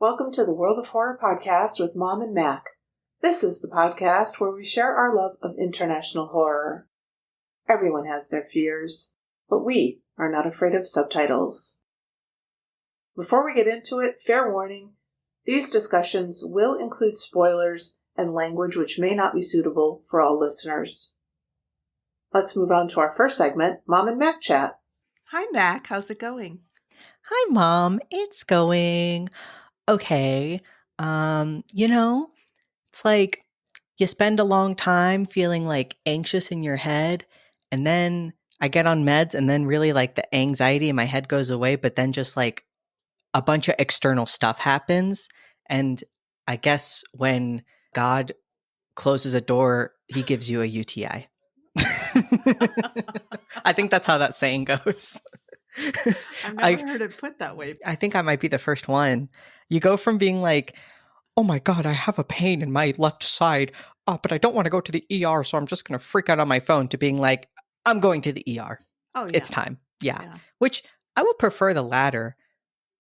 Welcome to the World of Horror podcast with Mom and Mac. This is the podcast where we share our love of international horror. Everyone has their fears, but we are not afraid of subtitles. Before we get into it, fair warning, these discussions will include spoilers and language which may not be suitable for all listeners. Let's move on to our first segment, Mom and Mac Chat. Hi, Mac. How's it going? Hi, Mom. It's going okay. It's like you spend a long time feeling like anxious in your head, and then I get on meds, and then really like the anxiety in my head goes away, but then just like a bunch of external stuff happens. And I guess when God closes a door, he gives you a UTI. I think that's how that saying goes. I've never heard it put that way. I think I might be the first one. You go from being like, oh my God, I have a pain in my left side, but I don't want to go to the ER, so I'm just going to freak out on my phone, to being like, I'm going to the ER. Oh, yeah. It's time. Yeah. Which I would prefer the latter.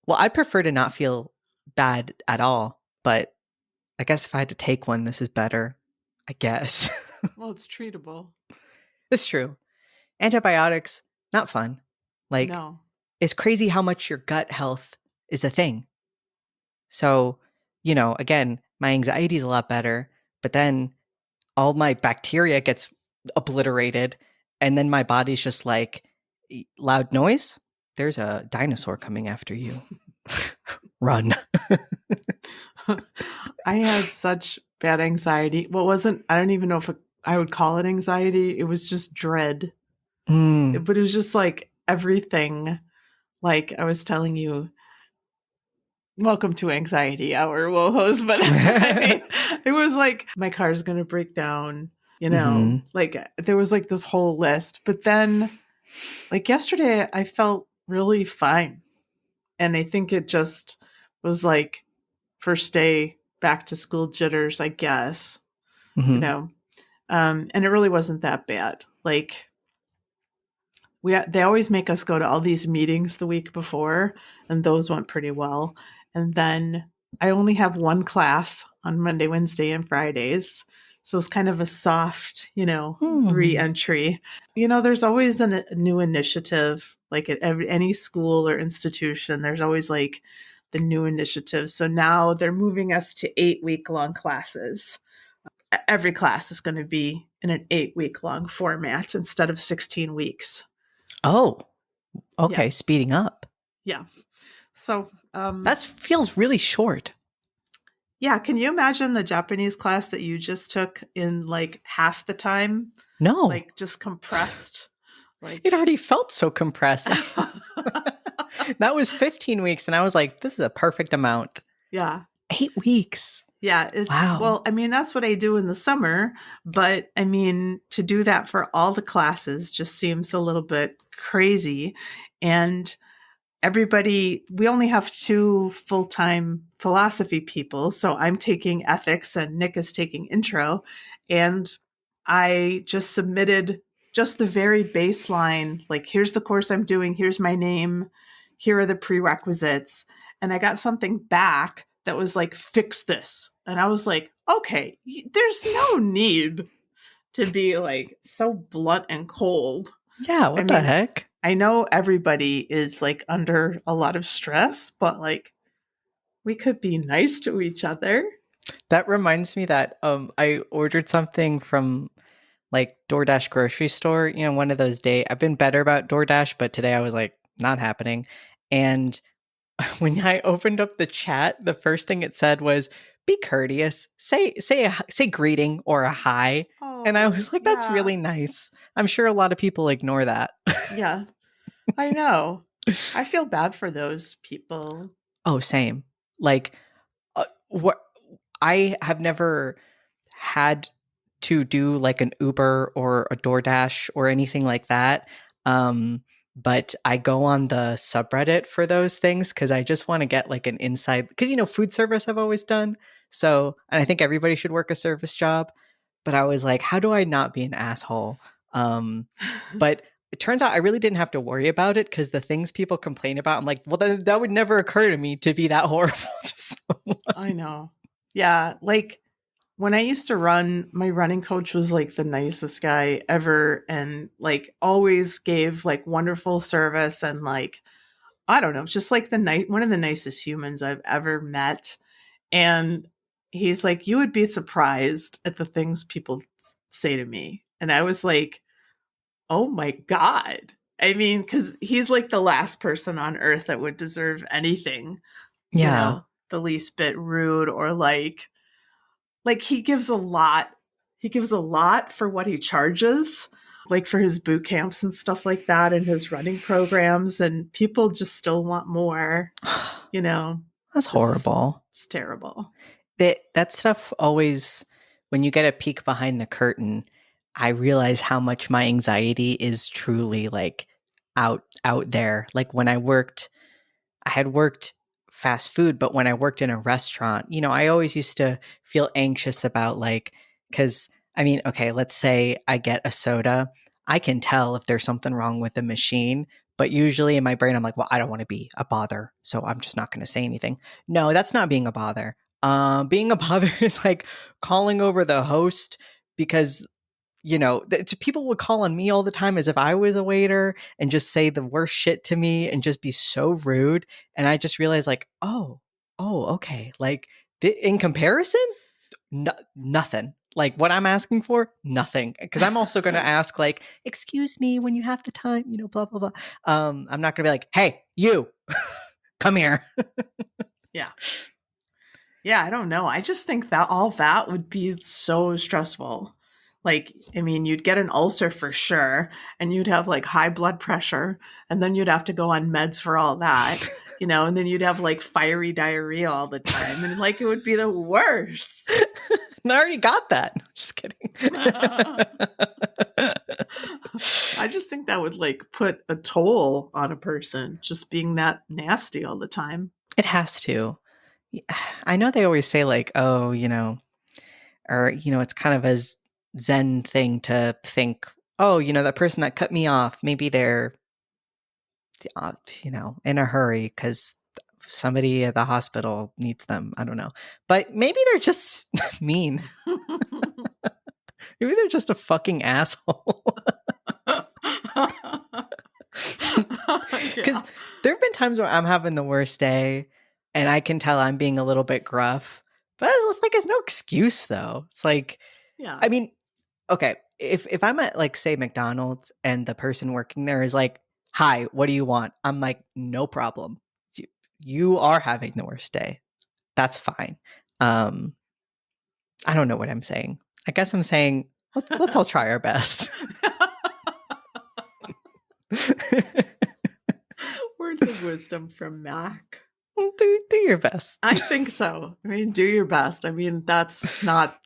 Well, I'd prefer to not feel bad at all, but I guess if I had to take one, this is better, I guess. Well, it's treatable. It's true. Antibiotics, not fun. Like, no. It's crazy how much your gut health is a thing. So, again, my anxiety is a lot better, but then all my bacteria gets obliterated, and then my body's just like, loud noise? There's a dinosaur coming after you. Run. I had such bad anxiety. Well, I don't even know if I would call it anxiety. It was just dread. But it was just like everything. Like I was telling you, welcome to Anxiety Hour, WoHos. But I mean, it was like my car's going to break down, like there was like this whole list. But then like yesterday, I felt really fine. And I think it just was like first day back to school jitters, I guess, and it really wasn't that bad. Like they always make us go to all these meetings the week before, and those went pretty well. And then I only have one class on Monday, Wednesday, and Fridays. So it's kind of a soft, re-entry. There's always a new initiative, like at any school or institution, there's always like the new initiative. So now they're moving us to 8-week-long classes. Every class is going to be in an 8-week-long format instead of 16 weeks. Oh, okay. Yeah. Speeding up. Yeah. So that feels really short. Yeah. Can you imagine the Japanese class that you just took in like half the time? No. Like just compressed. Like it already felt so compressed. That was 15 weeks. And I was like, this is a perfect amount. Yeah. 8 weeks. Yeah. Wow. Well, I mean, that's what I do in the summer. But I mean, to do that for all the classes just seems a little bit crazy. And we only have 2 full-time philosophy people. So I'm taking ethics and Nick is taking intro. And I just submitted just the very baseline, like, here's the course I'm doing. Here's my name. Here are the prerequisites. And I got something back that was like, fix this. And I was like, okay, there's no need to be like so blunt and cold. Yeah, what the heck? I know everybody is like under a lot of stress, but like we could be nice to each other. That reminds me that I ordered something from like DoorDash grocery store, one of those days. I've been better about DoorDash, but today I was like, not happening. And when I opened up the chat, the first thing it said was, be courteous, say greeting or a hi. Oh, and I was like, that's really nice. I'm sure a lot of people ignore that. Yeah, I know. I feel bad for those people. Oh, same. Like, what I have never had to do like an Uber or a DoorDash or anything like that. But I go on the subreddit for those things because I just want to get like an inside, because, food service I've always done. So, and I think everybody should work a service job. But I was like, how do I not be an asshole? But it turns out I really didn't have to worry about it because the things people complain about, I'm like, well, that would never occur to me to be that horrible to someone. I know. Yeah. Like when I used to run, my running coach was like the nicest guy ever and like always gave like wonderful service and like, I don't know, just like one of the nicest humans I've ever met. And he's like, you would be surprised at the things people say to me. And I was like, oh my God. I mean, because he's like the last person on earth that would deserve anything, the least bit rude or like he gives a lot. He gives a lot for what he charges, like for his boot camps and stuff like that and his running programs. And people just still want more, That's horrible. It's terrible. That stuff always, when you get a peek behind the curtain, I realize how much my anxiety is truly like out there. Like when I had worked fast food, but when I worked in a restaurant, I always used to feel anxious about like, because I mean, okay, let's say I get a soda. I can tell if there's something wrong with the machine, but usually in my brain, I'm like, well, I don't want to be a bother, so I'm just not going to say anything. No, that's not being a bother. Being a bother is like calling over the host because people would call on me all the time as if I was a waiter and just say the worst shit to me and just be so rude. And I just realized like, oh, okay. Like in comparison, nothing. Like what I'm asking for, nothing. Because I'm also going to ask like, excuse me, when you have the time, blah, blah, blah. I'm not going to be like, hey, you, come here. Yeah. Yeah, I don't know. I just think that all that would be so stressful. Like, I mean, you'd get an ulcer for sure, and you'd have like high blood pressure, and then you'd have to go on meds for all that, and then you'd have like fiery diarrhea all the time, and like it would be the worst. And I already got that. Just kidding. I just think that would like put a toll on a person, just being that nasty all the time. It has to. I know they always say like, oh, or, it's kind of a Zen thing to think, oh, that person that cut me off, maybe they're, in a hurry because somebody at the hospital needs them. I don't know. But maybe they're just mean. Maybe they're just a fucking asshole. Because there have been times where I'm having the worst day and I can tell I'm being a little bit gruff. But it's no excuse though. It's like, yeah. I mean, okay, if I'm at like say McDonald's and the person working there is like, hi, what do you want? I'm like, no problem. You are having the worst day. That's fine. I don't know what I'm saying. I guess I'm saying let's all try our best. Words of wisdom from Mac. Do your best. I think so. I mean, do your best. I mean, that's not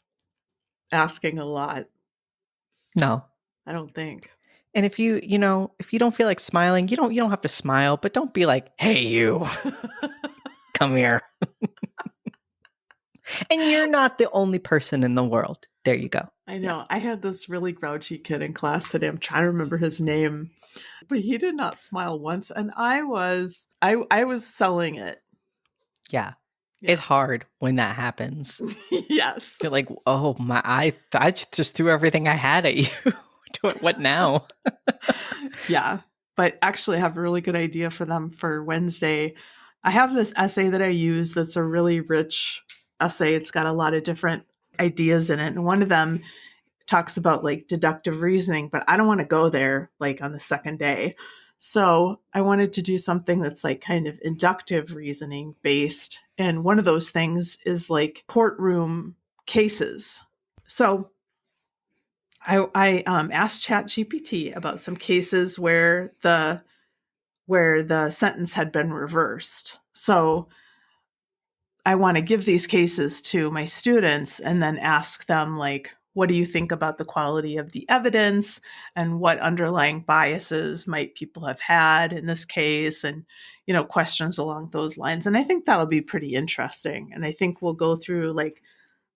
asking a lot. No, I don't think. And if you don't feel like smiling, you don't have to smile, but don't be like, hey, you, come here. And you're not the only person in the world. There you go. I know. Yeah. I had this really grouchy kid in class today. I'm trying to remember his name, but he did not smile once. And I was selling it. Yeah. It's hard when that happens. Yes. You're like, oh my, I just threw everything I had at you. What now? Yeah. But actually I have a really good idea for them for Wednesday. I have this essay that I use that's a really rich essay. It's got a lot of different ideas in it. And one of them talks about like deductive reasoning, but I don't want to go there like on the second day. So I wanted to do something that's like kind of inductive reasoning based. And one of those things is like courtroom cases. So I asked ChatGPT about some cases where the sentence had been reversed. So I want to give these cases to my students and then ask them like, what do you think about the quality of the evidence and what underlying biases might people have had in this case? And, questions along those lines. And I think that'll be pretty interesting. And I think we'll go through like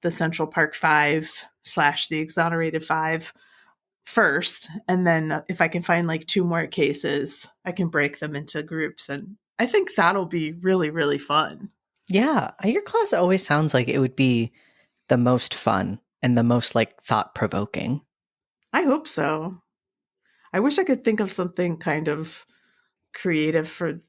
the Central Park 5 / the Exonerated 5 first, and then if I can find like 2 more cases, I can break them into groups, and I think that'll be really, really fun. Yeah, your class always sounds like it would be the most fun and the most like thought-provoking. I hope so. I wish I could think of something kind of creative for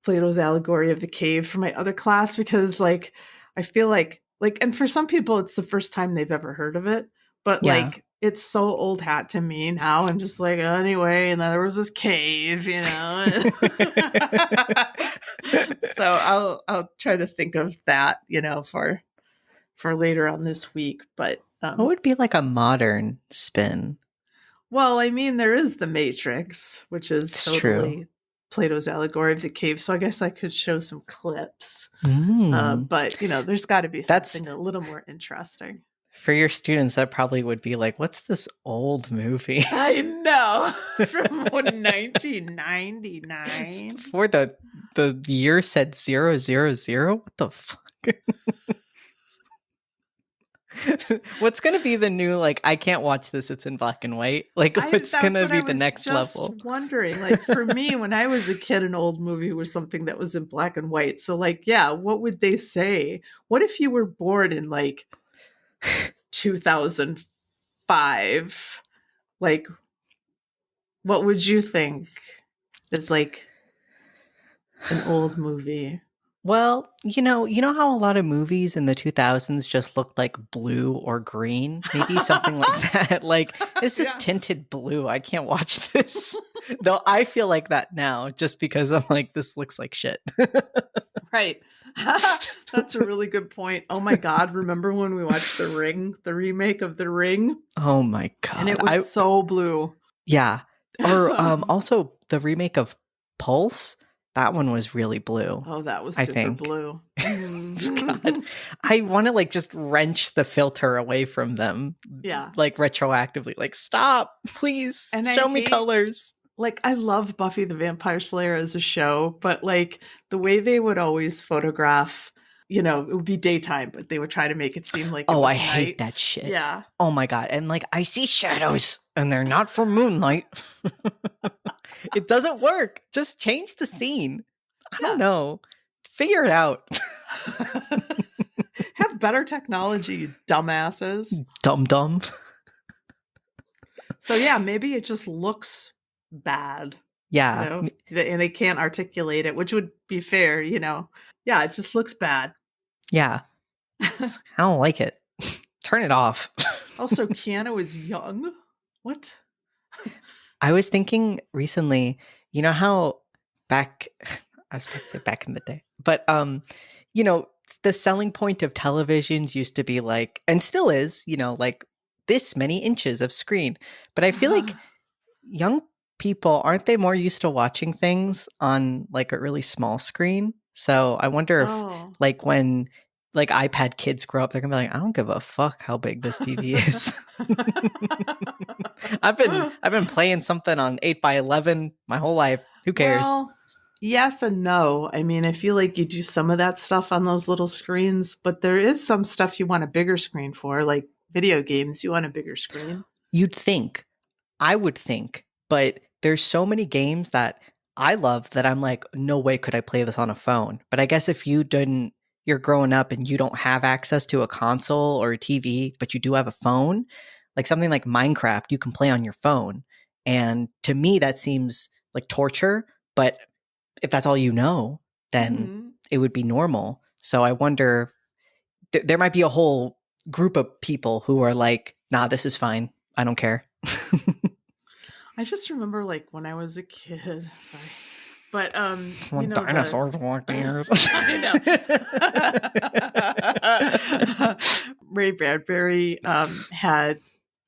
Plato's allegory of the cave for my other class, because like I feel like and for some people it's the first time they've ever heard of it, but Yeah. like it's so old hat to me now. I'm just like, anyway, and then there was this cave, you know. So I'll try to think of that, you know, for later on this week. But what would be like a modern spin? Well, I mean, there is the Matrix, which is It's totally true. Plato's allegory of the cave. So I guess I could show some clips. Mm. But, you know, there's got to be That's- something a little more interesting. For your students, that probably would be like, what's this old movie? I know. From 1999. It's before the year said 000? What the fuck? What's going to be the new, like, I can't watch this, it's in black and white? Like, what's going to be the next level? Wondering, like, for me, when I was a kid, an old movie was something that was in black and white. So, like, yeah, what would they say? What if you were born in, like, 2005? Like, what would you think is, like, an old movie? Well, you know how a lot of movies in the 2000s just looked like blue or green? Maybe something like that. Like, this is tinted blue. I can't watch this. Though I feel like that now just because I'm like, this looks like shit. Right. That's a really good point. Oh my God. Remember when we watched The Ring, the remake of The Ring? Oh my God. And it was so blue. Yeah. Or also the remake of Pulse. That one was really blue. Oh, that was super blue. God. I want to like just wrench the filter away from them. Yeah. Like retroactively. Like, stop, please. And show me colors. Like, I love Buffy the Vampire Slayer as a show, but like the way they would always photograph, you know, it would be daytime, but they would try to make it seem like it was I night. hate that shit. Yeah. Oh my God. And like, I see shadows and they're not from moonlight. It doesn't work. Just change the scene. I don't know. Figure it out. Have better technology, you dumbasses. Dumb. So yeah, maybe it just looks bad. Yeah. You know? And they can't articulate it, which would be fair, you know. Yeah, it just looks bad. Yeah. I don't like it. Turn it off. Also, Keanu is young. What? I was thinking recently, you know how I was about to say back in the day, but you know, the selling point of televisions used to be like, and still is, you know, like this many inches of screen. But I feel like young people, aren't they more used to watching things on like a really small screen? So I wonder if like when like iPad kids grow up, they're gonna be like, I don't give a fuck how big this TV is. I've been playing something on 8x11 my whole life. Who cares? Well, yes and no. I mean, I feel like you do some of that stuff on those little screens, but there is some stuff you want a bigger screen for, like video games. You want a bigger screen. You'd think. I would think. But there's so many games that I love that I'm like, no way could I play this on a phone. But I guess if you're growing up and you don't have access to a console or a TV, but you do have a phone, like something like Minecraft, you can play on your phone. And to me, that seems like torture. But if that's all you know, then it would be normal. So I wonder, there might be a whole group of people who are like, nah, this is fine. I don't care. I just remember like when I was a kid, sorry. But when dinosaurs walked the earth. I know. Ray Bradbury had,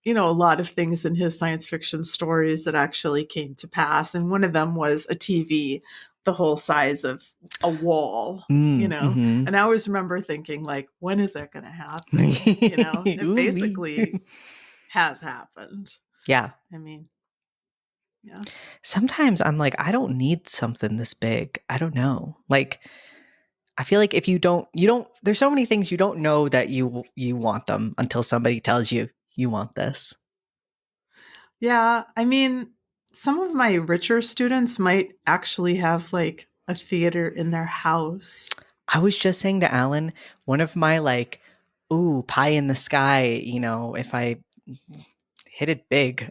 you know, a lot of things in his science fiction stories that actually came to pass, and one of them was a TV the whole size of a wall, you know. And I always remember thinking, like, when is that going to happen? You know, it basically has happened. Yeah. I mean, yeah. Sometimes I'm like, I don't need something this big. I don't know. Like, I feel like if you don't, there's so many things you don't know that you want them until somebody tells you you want this. Yeah, I mean, some of my richer students might actually have like a theater in their house. I was just saying to Alan, one of my like, ooh, pie in the sky, if I hit it big,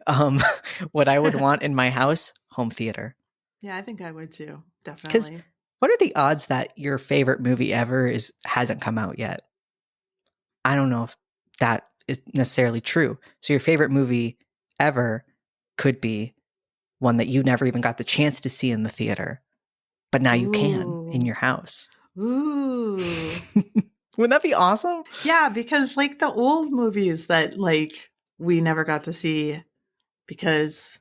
what I would want in my house, home theater. Yeah, I think I would too. Because Definitely. what are the odds that your favorite movie ever hasn't come out yet? I don't know if that is necessarily true. So your favorite movie ever could be one that you never even got the chance to see in the theater, but now you can in Ooh. your house. Ooh. Wouldn't that be awesome? Yeah, because like the old movies that like we never got to see because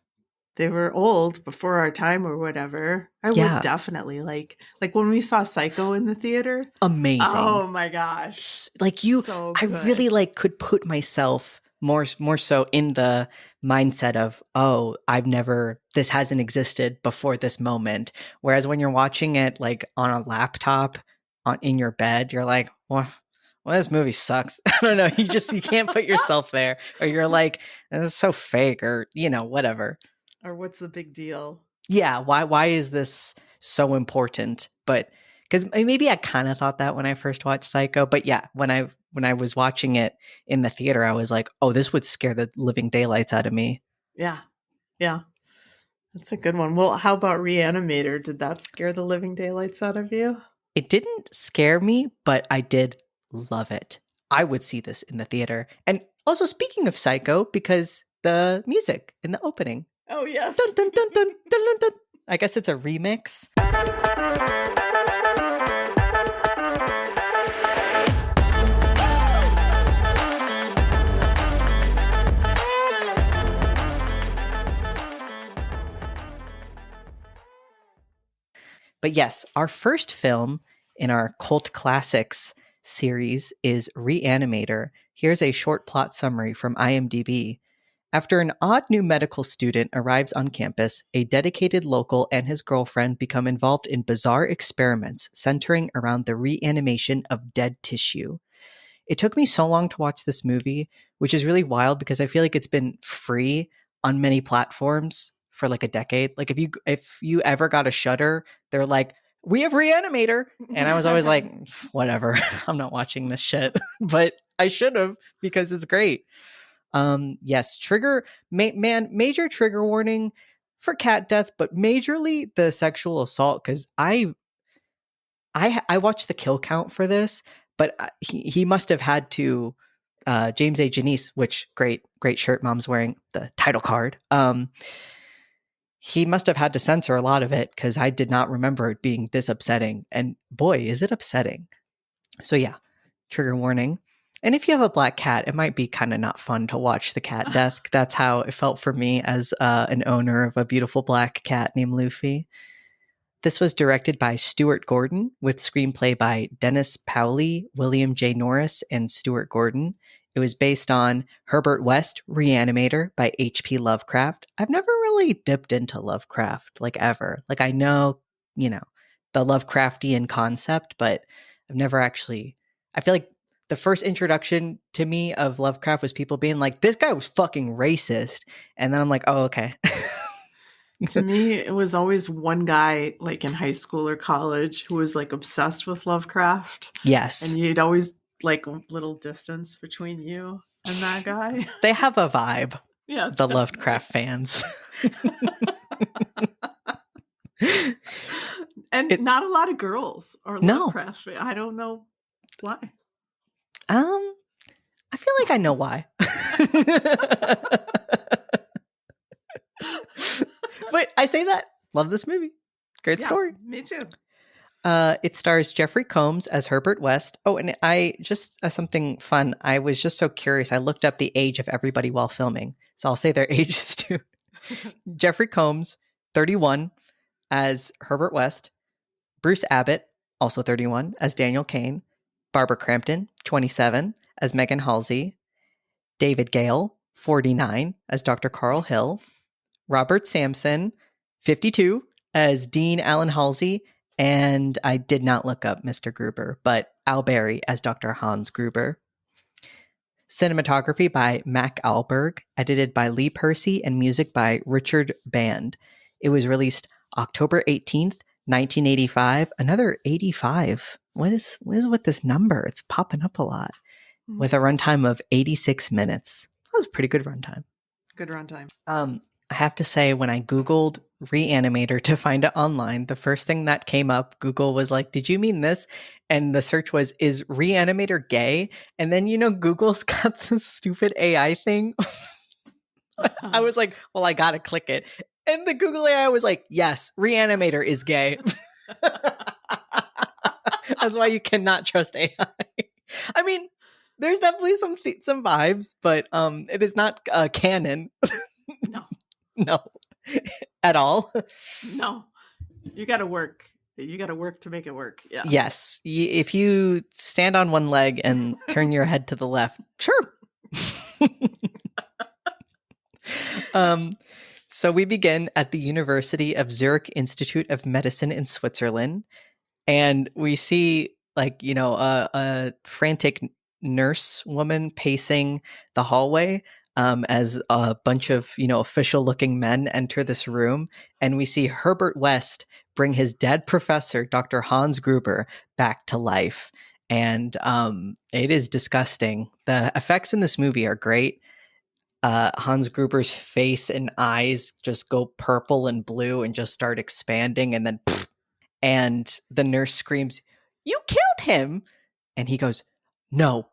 they were old before our time or whatever. I would Yeah. definitely like when we saw Psycho in the theater. Amazing. Oh my gosh. Like you, So I good. really like could put myself more so in the mindset of, oh, this hasn't existed before this moment. Whereas when you're watching it like on a laptop in your bed, you're like, well, this movie sucks. I don't know. You can't put yourself there, or you're like, this is so fake, or whatever. Or what's the big deal? Yeah. Why is this so important? But because maybe I kind of thought that when I first watched Psycho, but yeah, when I was watching it in the theater, I was like, oh, this would scare the living daylights out of me. Yeah. Yeah. That's a good one. Well, how about Reanimator? Did that scare the living daylights out of you? It didn't scare me, but I did love it. I would see this in the theater. And also, speaking of Psycho, because the music in the opening. Oh, yes. Dun, dun, dun, dun, dun, dun, dun. I guess it's a remix. But yes, our first film in our cult classics series is Re-Animator. Here's a short plot summary from IMDb. After an odd new medical student arrives on campus, a dedicated local and his girlfriend become involved in bizarre experiments centering around the reanimation of dead tissue. It took me so long to watch this movie, which is really wild because I feel like it's been free on many platforms for like a decade. Like if you ever got a Shudder, they're like, we have Reanimator, and I was always like, whatever, I'm not watching this shit, but I should have because it's great. Yes, major trigger warning for cat death, but majorly the sexual assault because I watched the kill count for this, but he must have had to James A. Janice, which great shirt mom's wearing, the title card. He must have had to censor a lot of it because I did not remember it being this upsetting. And boy, is it upsetting. So yeah, trigger warning. And if you have a black cat, it might be kind of not fun to watch the cat death. That's how it felt for me as an owner of a beautiful black cat named Luffy. This was directed by Stuart Gordon with screenplay by Dennis Powley, William J. Norris, and Stuart Gordon. It was based on Herbert West, Reanimator by H.P. Lovecraft. I've never really dipped into Lovecraft, like ever. Like I know, the Lovecraftian concept, but I've never actually, I feel like the first introduction to me of Lovecraft was people being like, this guy was fucking racist. And then I'm like, oh, okay. To me, it was always one guy like in high school or college who was like obsessed with Lovecraft. Yes. And you'd always like a little distance between you and that guy. They have a vibe. Yes. The Lovecraft fans. And not a lot of girls are Lovecraft fans. I don't know why. I feel like I know why. But I say that. Love this movie. Great story. Me too. It stars Jeffrey Combs as Herbert West. Oh, and I just something fun. I was just so curious. I looked up the age of everybody while filming. So I'll say their ages too. Jeffrey Combs, 31, as Herbert West. Bruce Abbott, also 31, as Daniel Kane. Barbara Crampton, 27, as Megan Halsey. David Gale, 49, as Dr. Carl Hill. Robert Sampson, 52, as Dean Allen Halsey. And I did not look up Mr. Gruber, but Al Berry as Dr. Hans Gruber. Cinematography by Mac Alberg, edited by Lee Percy, and music by Richard Band. It was released October 18th, 1985. Another 85. What is with this number? It's popping up a lot. With a runtime of 86 minutes. That was a pretty good runtime. Good runtime. I have to say, when I Googled Re-Animator to find it online, the first thing that came up, Google was like, did you mean this? And the search was, is Re-Animator gay? And then, Google's got this stupid AI thing. I was like, well, I gotta click it. And the Google AI was like, yes, Re-Animator is gay. That's why you cannot trust AI. I mean, there's definitely some vibes, but it is not canon. No. No. At all. No. You got to work. You got to work to make it work. Yeah. Yes. If you stand on one leg and turn your head to the left, sure. So we begin at the University of Zurich Institute of Medicine in Switzerland, and we see a frantic nurse woman pacing the hallway as a bunch of official looking men enter this room, and we see Herbert West bring his dead professor, Dr. Hans Gruber, back to life. And it is disgusting. The effects in this movie are great. Hans Gruber's face and eyes just go purple and blue and just start expanding, and then and the nurse screams, "You killed him!" And he goes, "No,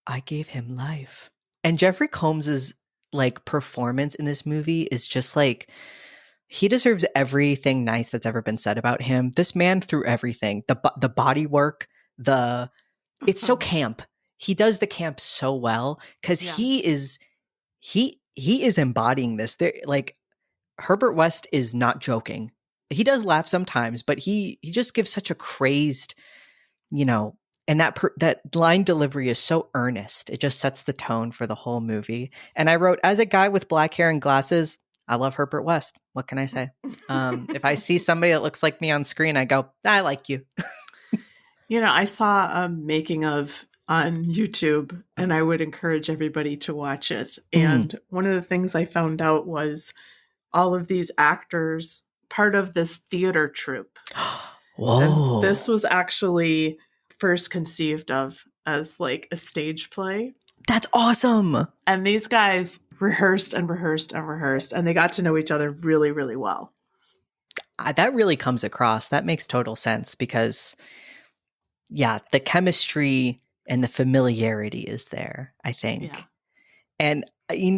I gave him life." And Jeffrey Combs's performance in this movie is just he deserves everything nice that's ever been said about him. This man threw everything. The body work, it's so camp. He does the camp so well because he is embodying this. Herbert West is not joking. He does laugh sometimes, but he just gives such a crazed, and that line delivery is so earnest. It just sets the tone for the whole movie. And I wrote, as a guy with black hair and glasses, I love Herbert West. What can I say? If I see somebody that looks like me on screen, I go, I like you. I saw a making of on YouTube, and I would encourage everybody to watch it. And one of the things I found out was all of these actors, part of this theater troupe. Whoa. And this was actually first conceived of as a stage play. That's awesome. And these guys rehearsed and rehearsed and rehearsed, and they got to know each other really, really well. That really comes across. That makes total sense because, the chemistry and the familiarity is there, I think. Yeah. And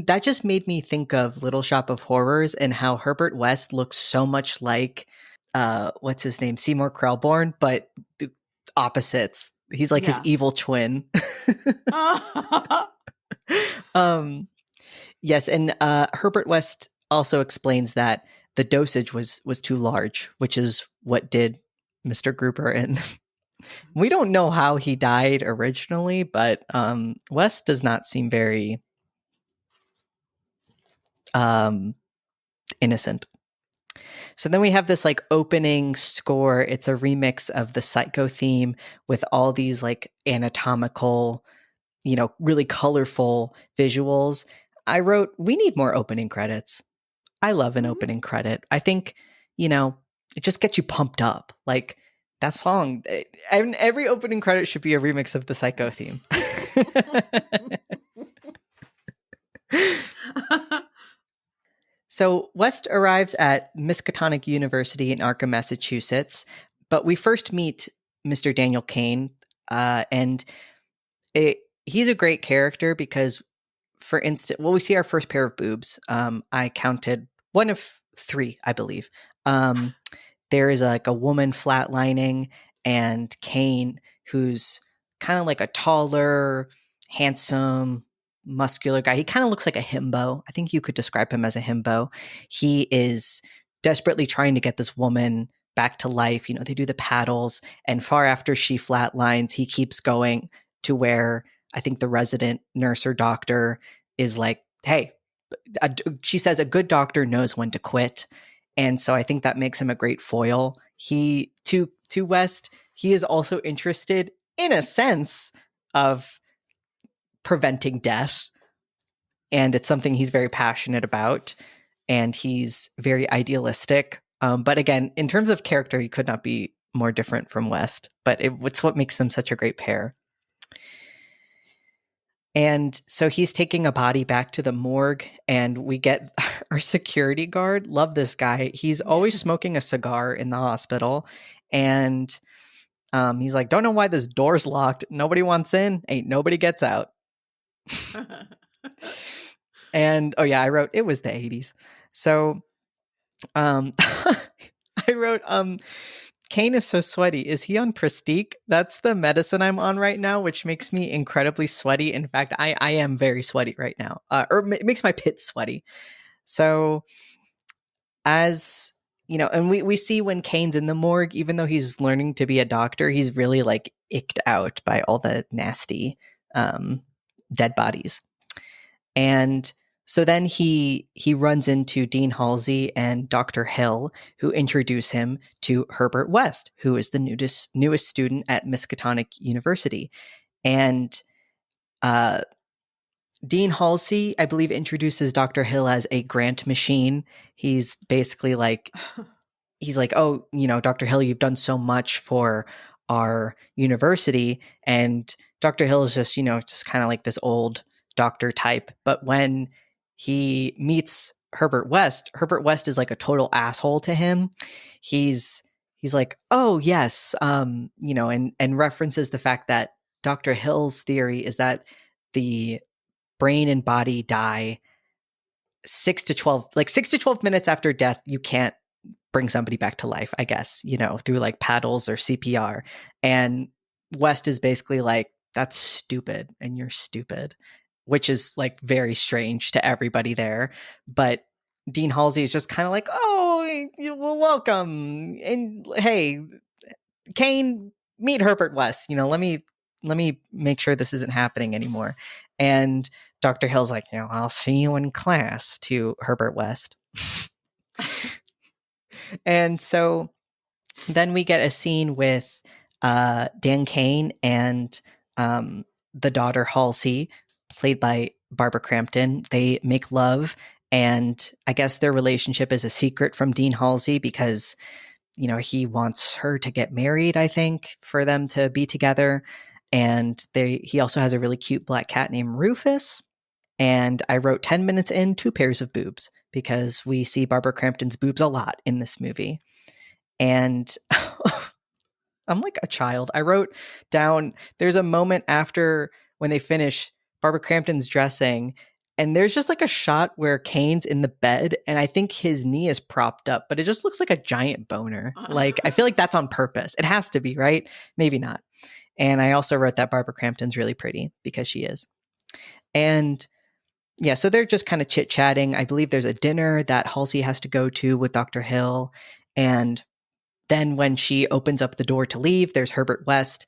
that just made me think of Little Shop of Horrors and how Herbert West looks so much like, what's his name? Seymour Krelborn, but opposites. He's like his evil twin. Yes, and Herbert West also explains that the dosage was too large, which is what did Mr. Gruber in. We don't know how he died originally, but West does not seem very innocent. So then we have this opening score. It's a remix of the Psycho theme with all these anatomical, really colorful visuals. I wrote, we need more opening credits. I love an opening credit. I think, it just gets you pumped up. That song, every opening credit should be a remix of the Psycho theme. So West arrives at Miskatonic University in Arkham, Massachusetts, but we first meet Mr. Daniel Kane, and he's a great character because, for instance, we see our first pair of boobs. I counted one of three, I believe. There is a woman flatlining, and Kane, who's kind of a taller, handsome, muscular guy. He kind of looks like a himbo. I think you could describe him as a himbo. He is desperately trying to get this woman back to life. They do the paddles, and far after she flatlines, he keeps going to where I think the resident nurse or doctor is like, hey, she says a good doctor knows when to quit. And so I think that makes him a great foil. To West, he is also interested in a sense of preventing death. And it's something he's very passionate about. And he's very idealistic. But again, in terms of character, he could not be more different from West. But it's what makes them such a great pair. And so he's taking a body back to the morgue, and we get our security guard. Love this guy. He's always smoking a cigar in the hospital. And he's like, don't know why this door's locked. Nobody wants in. Ain't nobody gets out. And, oh yeah, I wrote, it was the 80s. So I wrote, Kane is so sweaty. Is he on Prestique? That's the medicine I'm on right now, which makes me incredibly sweaty. In fact, I am very sweaty right now, or it makes my pits sweaty. So as you know, and we see when Kane's in the morgue, even though he's learning to be a doctor, he's really like icked out by all the nasty dead bodies. And so then he runs into Dean Halsey and Dr. Hill, who introduce him to Herbert West, who is the newest student at Miskatonic University. And Dean Halsey, I believe, introduces Dr. Hill as a grant machine. He's basically like, oh, you know, Dr. Hill, you've done so much for our university. And Dr. Hill is just, you know, just kind of like this old doctor type. But when he meets Herbert West is like a total asshole to him. He's like, oh yes, you know, and references the fact that Dr. Hill's theory is that the brain and body die 6 to 12 minutes after death. You can't bring somebody back to life, I guess, you know, through like paddles or CPR. And West is basically like, that's stupid, and you're stupid, which is like very strange to everybody there. But Dean Halsey is just kind of like, oh, well, welcome. And hey, Kane, meet Herbert West. You know, let me make sure this isn't happening anymore. And Dr. Hill's like, you know, I'll see you in class to Herbert West. And so then we get a scene with Dan Kane and the daughter Halsey, played by Barbara Crampton. They make love, and I guess their relationship is a secret from Dean Halsey because, you know, he wants her to get married, I think, for them to be together. And he also has a really cute black cat named Rufus. And I wrote 10 minutes in, 2 pairs of boobs, because we see Barbara Crampton's boobs a lot in this movie. And I'm like a child. I wrote down, there's a moment after when they finish Barbara Crampton's dressing, and there's just like a shot where Kane's in the bed, and I think his knee is propped up, but it just looks like a giant boner. Like, I feel like that's on purpose. It has to be, right? Maybe not. And I also wrote that Barbara Crampton's really pretty, because she is. And yeah, so they're just kind of chit-chatting. I believe there's a dinner that Halsey has to go to with Dr. Hill. And then when she opens up the door to leave, there's Herbert West,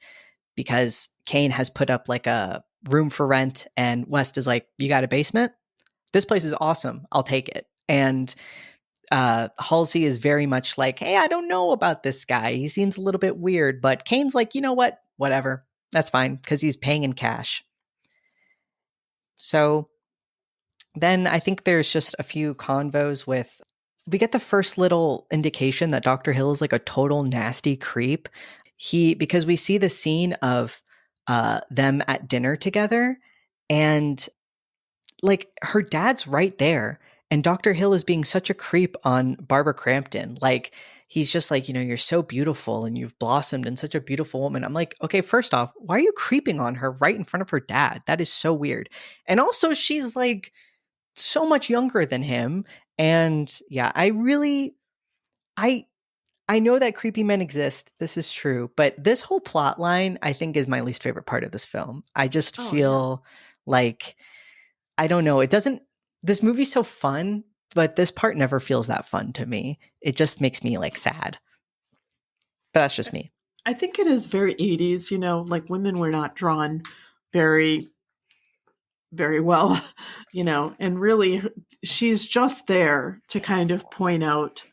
because Kane has put up like a room for rent, and West is like, you got a basement? This place is awesome. I'll take it. And Halsey is very much like, hey, I don't know about this guy. He seems a little bit weird. But Kane's like, you know what? Whatever. That's fine, because he's paying in cash. So then I think there's just a few convos with, we get the first little indication that Dr. Hill is like a total nasty creep. Because we see the scene of them at dinner together, and like her dad's right there, and Dr. Hill is being such a creep on Barbara Crampton. Like, he's just like, you know, you're so beautiful and you've blossomed in such a beautiful woman. I'm like, okay, first off, why are you creeping on her right in front of her dad? That is so weird. And also, she's like so much younger than him. And yeah, I know that creepy men exist. This is true. But this whole plot line, I think, is my least favorite part of this film. I just feel like, I don't know. This movie's so fun, but this part never feels that fun to me. It just makes me like sad. But that's just me. I think it is very 80s, you know, like women were not drawn very, very well, you know, and really she's just there to kind of point out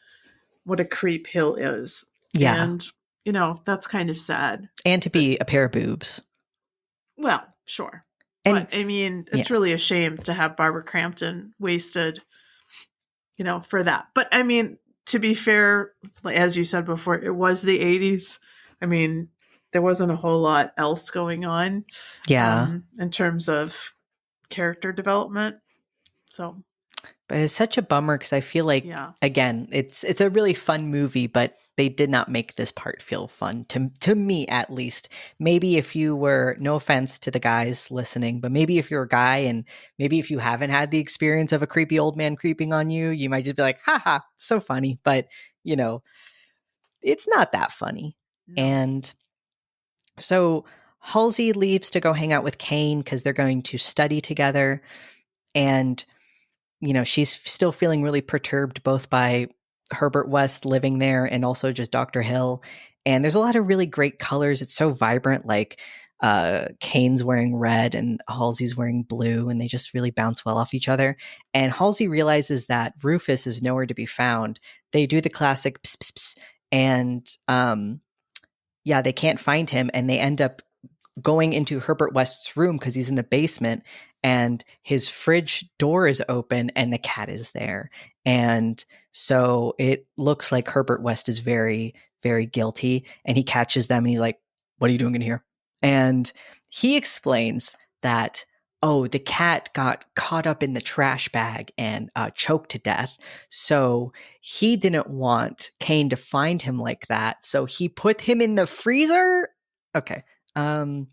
what a creep Hill is. Yeah. And, you know, that's kind of sad. And to be a pair of boobs. Well, sure. But I mean, it's really a shame to have Barbara Crampton wasted, for that. But I mean, to be fair, as you said before, it was the 80s. I mean, there wasn't a whole lot else going on. Yeah. In terms of character development. So. But it's such a bummer because I feel like, again, it's a really fun movie, but they did not make this part feel fun, to me at least. Maybe if you were, no offense to the guys listening, but maybe if you're a guy and maybe if you haven't had the experience of a creepy old man creeping on you, you might just be like, haha, so funny. But, it's not that funny. No. And so Halsey leaves to go hang out with Kane because they're going to study together. And she's still feeling really perturbed both by Herbert West living there and also just Dr. Hill. And there's a lot of really great colors. It's so vibrant, like Kane's wearing red and Halsey's wearing blue, and they just really bounce well off each other. And Halsey realizes that Rufus is nowhere to be found. They do the classic pss, pss, pss, and they can't find him, and they end up going into Herbert West's room because he's in the basement, and his fridge door is open and the cat is there. And so it looks like Herbert West is very, very guilty, and he catches them and he's like, "What are you doing in here?" And he explains that, the cat got caught up in the trash bag and choked to death. So he didn't want Kane to find him like that. So he put him in the freezer. Okay. I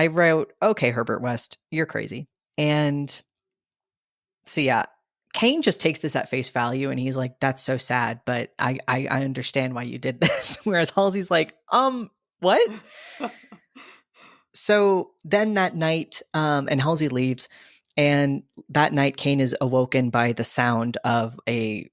wrote, okay, Herbert West, you're crazy. And so Kane just takes this at face value and he's like, that's so sad, but I understand why you did this. Whereas Halsey's like, what? So then that night, and Halsey leaves, and that night Kane is awoken by the sound of a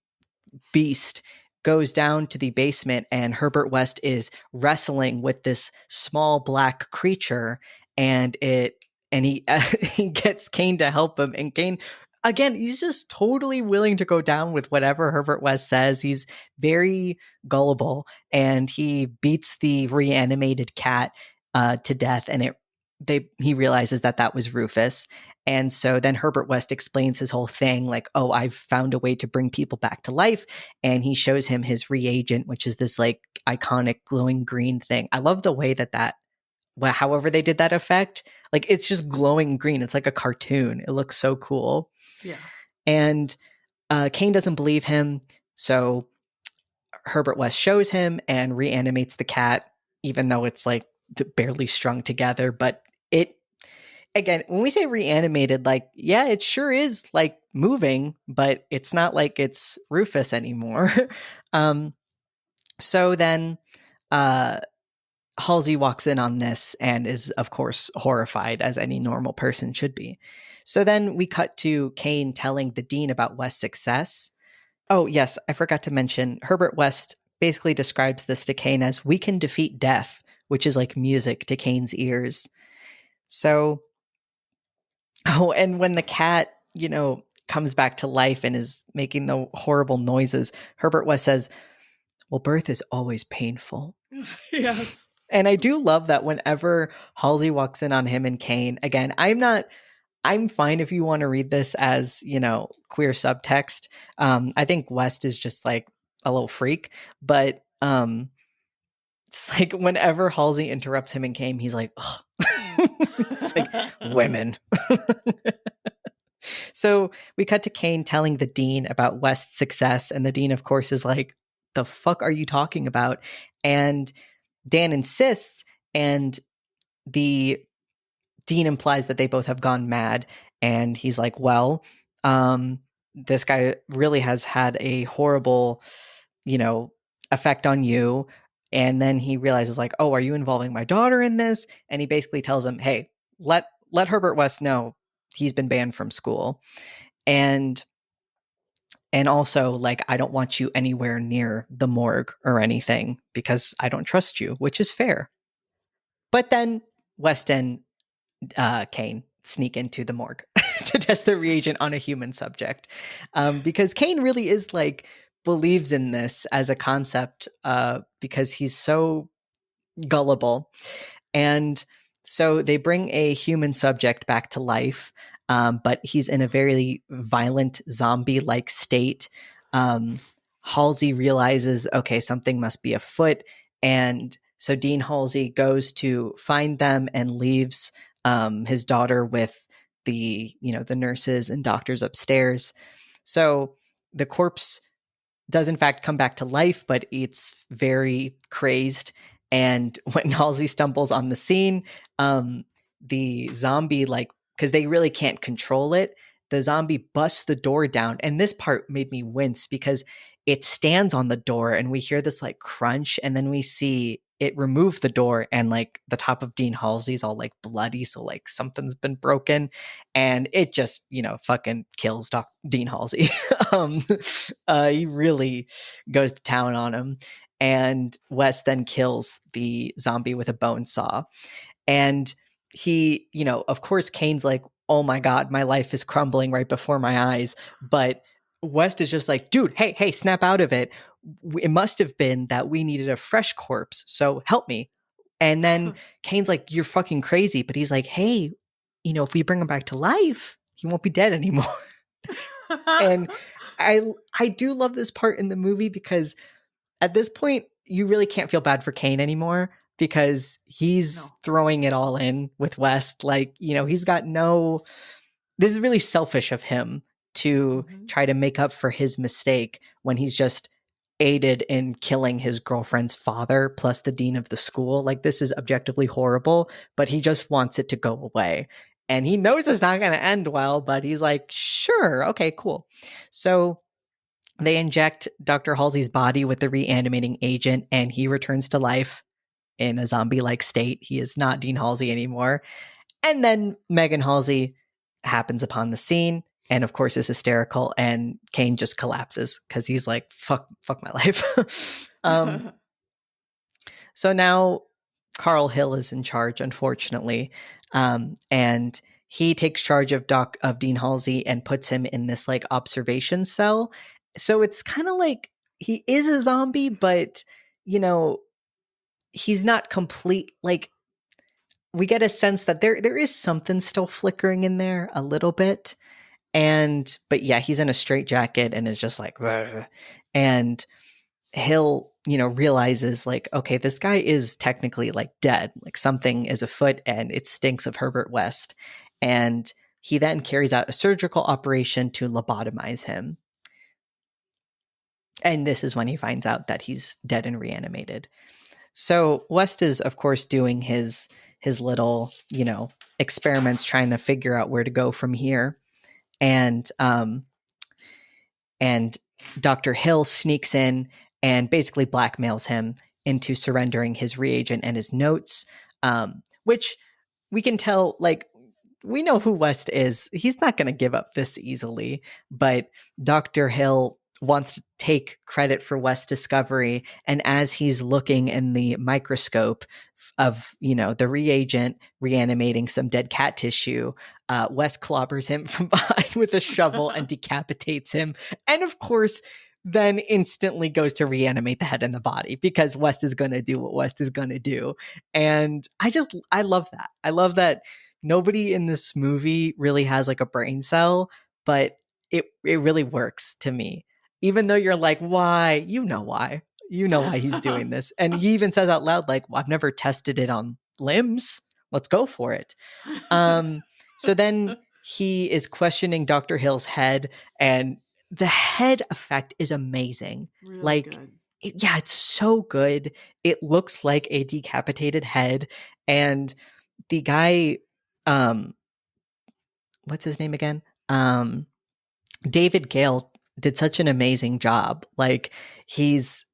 beast, goes down to the basement, and Herbert West is wrestling with this small black creature, and he he gets Kane to help him, and Kane, again, he's just totally willing to go down with whatever Herbert West says. He's very gullible, and he beats the reanimated cat to death, and he realizes that was Rufus. And so then Herbert West explains his whole thing, like, I've found a way to bring people back to life. And he shows him his reagent, which is this like iconic glowing green thing. I love the way however they did that effect. Like, it's just glowing green. It's like a cartoon. It looks so cool. Yeah. And Kane doesn't believe him. So Herbert West shows him and reanimates the cat, even though it's like barely strung together. But again, when we say reanimated, like, it sure is like moving, but it's not like it's Rufus anymore. So then Halsey walks in on this and is, of course, horrified, as any normal person should be. So then we cut to Kane telling the dean about West's success. Oh, yes, I forgot to mention, Herbert West basically describes this to Kane as, we can defeat death, which is like music to Kane's ears. So, and when the cat, comes back to life and is making the horrible noises, Herbert West says, well, birth is always painful. Yes. And I do love that whenever Halsey walks in on him and Kane, again, I'm fine if you want to read this as, queer subtext. I think West is just like a little freak, but it's like whenever Halsey interrupts him and Kane, he's like, ugh. It's like, women. So we cut to Kane telling the dean about West's success, and the dean, of course, is like, the fuck are you talking about? And Dan insists, and the dean implies that they both have gone mad, and he's like, well, this guy really has had a horrible, effect on you. And then he realizes, like, are you involving my daughter in this? And he basically tells him, hey, let Herbert West know he's been banned from school. And also, like, I don't want you anywhere near the morgue or anything because I don't trust you, which is fair. But then West and Kane sneak into the morgue to test the reagent on a human subject. Because Kane really is like, believes in this as a concept because he's so gullible. And So they bring a human subject back to life, but he's in a very violent zombie-like state. Halsey realizes, okay, something must be afoot, and so Dean Halsey goes to find them and leaves his daughter with the nurses and doctors upstairs. So the corpse does in fact come back to life, but it's very crazed. And when Halsey stumbles on the scene, the zombie, like, because they really can't control it, the zombie busts the door down. And this part made me wince because it stands on the door and we hear this like crunch, and then we see it remove the door, and like the top of Dean Halsey's all like bloody, so like something's been broken, and it just fucking kills Dean Halsey. He really goes to town on him, and Wes then kills the zombie with a bone saw. And he, of course, Kane's like, oh my God, my life is crumbling right before my eyes. But West is just like, dude, hey, snap out of it. It must have been that we needed a fresh corpse, so help me. And then Kane's like, you're fucking crazy. But he's like, hey, if we bring him back to life, he won't be dead anymore. And I do love this part in the movie because at this point, you really can't feel bad for Kane anymore because he's throwing it all in with West. Like, he's got this is really selfish of him to try to make up for his mistake when he's just aided in killing his girlfriend's father plus the dean of the school. Like, this is objectively horrible, but he just wants it to go away. And he knows it's not going to end well, but he's like, sure, okay, cool. So they inject Dr. Halsey's body with the reanimating agent, and he returns to life in a zombie-like state. He is not Dean Halsey anymore. And then Megan Halsey happens upon the scene, and of course is hysterical, and Kane just collapses because he's like, fuck my life. So now Carl Hill is in charge, unfortunately. And he takes charge of Dean Halsey and puts him in this like observation cell. So it's kind of like he is a zombie, but he's not complete. Like, we get a sense that there is something still flickering in there a little bit. But yeah, he's in a straitjacket and is just like, "Rrr." And Hill, realizes like, okay, this guy is technically like dead. Like, something is afoot and it stinks of Herbert West. And he then carries out a surgical operation to lobotomize him. And this is when he finds out that he's dead and reanimated. So West is, of course, doing his little, experiments, trying to figure out where to go from here. And Dr. Hill sneaks in and basically blackmails him into surrendering his reagent and his notes, which we can tell, like, we know who West is. He's not going to give up this easily, but Dr. Hill wants to take credit for West's discovery. And as he's looking in the microscope of, the reagent reanimating some dead cat tissue, West clobbers him from behind with a shovel and decapitates him. And of course, then instantly goes to reanimate the head and the body because West is going to do what West is going to do. And I love that. I love that nobody in this movie really has like a brain cell, but it really works to me. Even though you're like, why? Why. Why he's doing this. And he even says out loud, like, well, I've never tested it on limbs. Let's go for it. So then he is questioning Dr. Hill's head, and the head effect is amazing. Really like, good. It's so good. It looks like a decapitated head. And the guy, what's his name again? David Gale did such an amazing job. Like, he's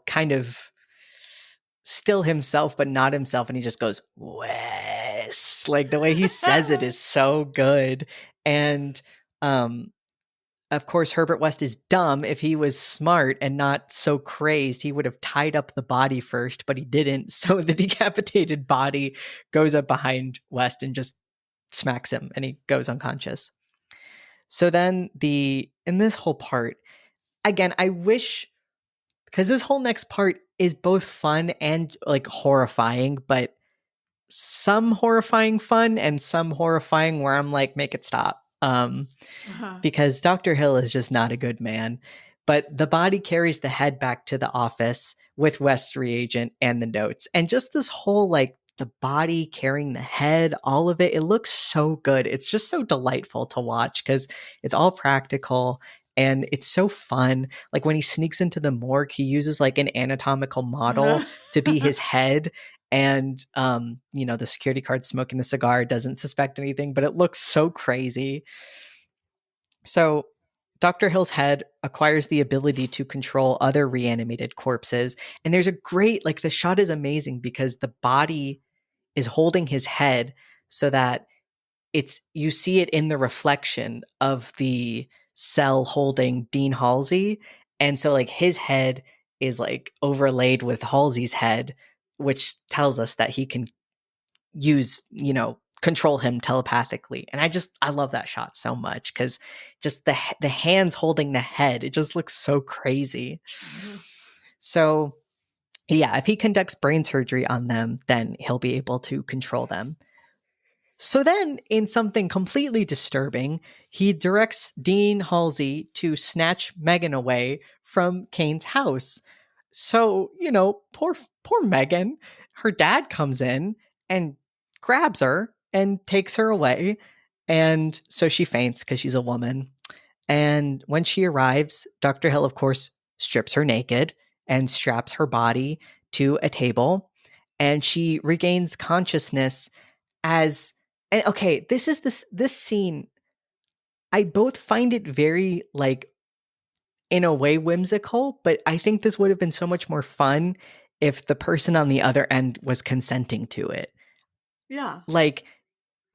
kind of still himself, but not himself. And he just goes, Wes. Like, the way he says it is so good. And, of course, Herbert West is dumb. If he was smart and not so crazed, he would have tied up the body first, but he didn't. So the decapitated body goes up behind West and just smacks him, and he goes unconscious. So then in this whole part, again, I wish, because this whole next part is both fun and like horrifying, but some horrifying fun and some horrifying where I'm like, make it stop. Because Dr. Hill is just not a good man. But the body carries the head back to the office with West's reagent and the notes. And just this whole, like, the body carrying the head, all of it, it looks so good. It's just so delightful to watch because it's all practical and it's so fun. Like when he sneaks into the morgue, he uses like an anatomical model to be his head. And, the security guard smoking the cigar doesn't suspect anything, but it looks so crazy. So Dr. Hill's head acquires the ability to control other reanimated corpses. And there's a great, like, the shot is amazing because the body is holding his head so that you see it in the reflection of the cell holding Dean Halsey. And so, like, his head is, like, overlaid with Halsey's head, which tells us that he can use, control him telepathically. And I love that shot so much because just the hands holding the head, it just looks so crazy. Mm-hmm. So yeah, if he conducts brain surgery on them, then he'll be able to control them. So then, in something completely disturbing, he directs Dean Halsey to snatch Megan away from Kane's house. So, poor Megan, her dad comes in and grabs her and takes her away. And so she faints because she's a woman. And when she arrives, Dr. Hill, of course, strips her naked and straps her body to a table. And she regains consciousness as... And okay, this scene, I both find it very, like, in a way whimsical, but I think this would have been so much more fun if the person on the other end was consenting to it. Yeah. Like,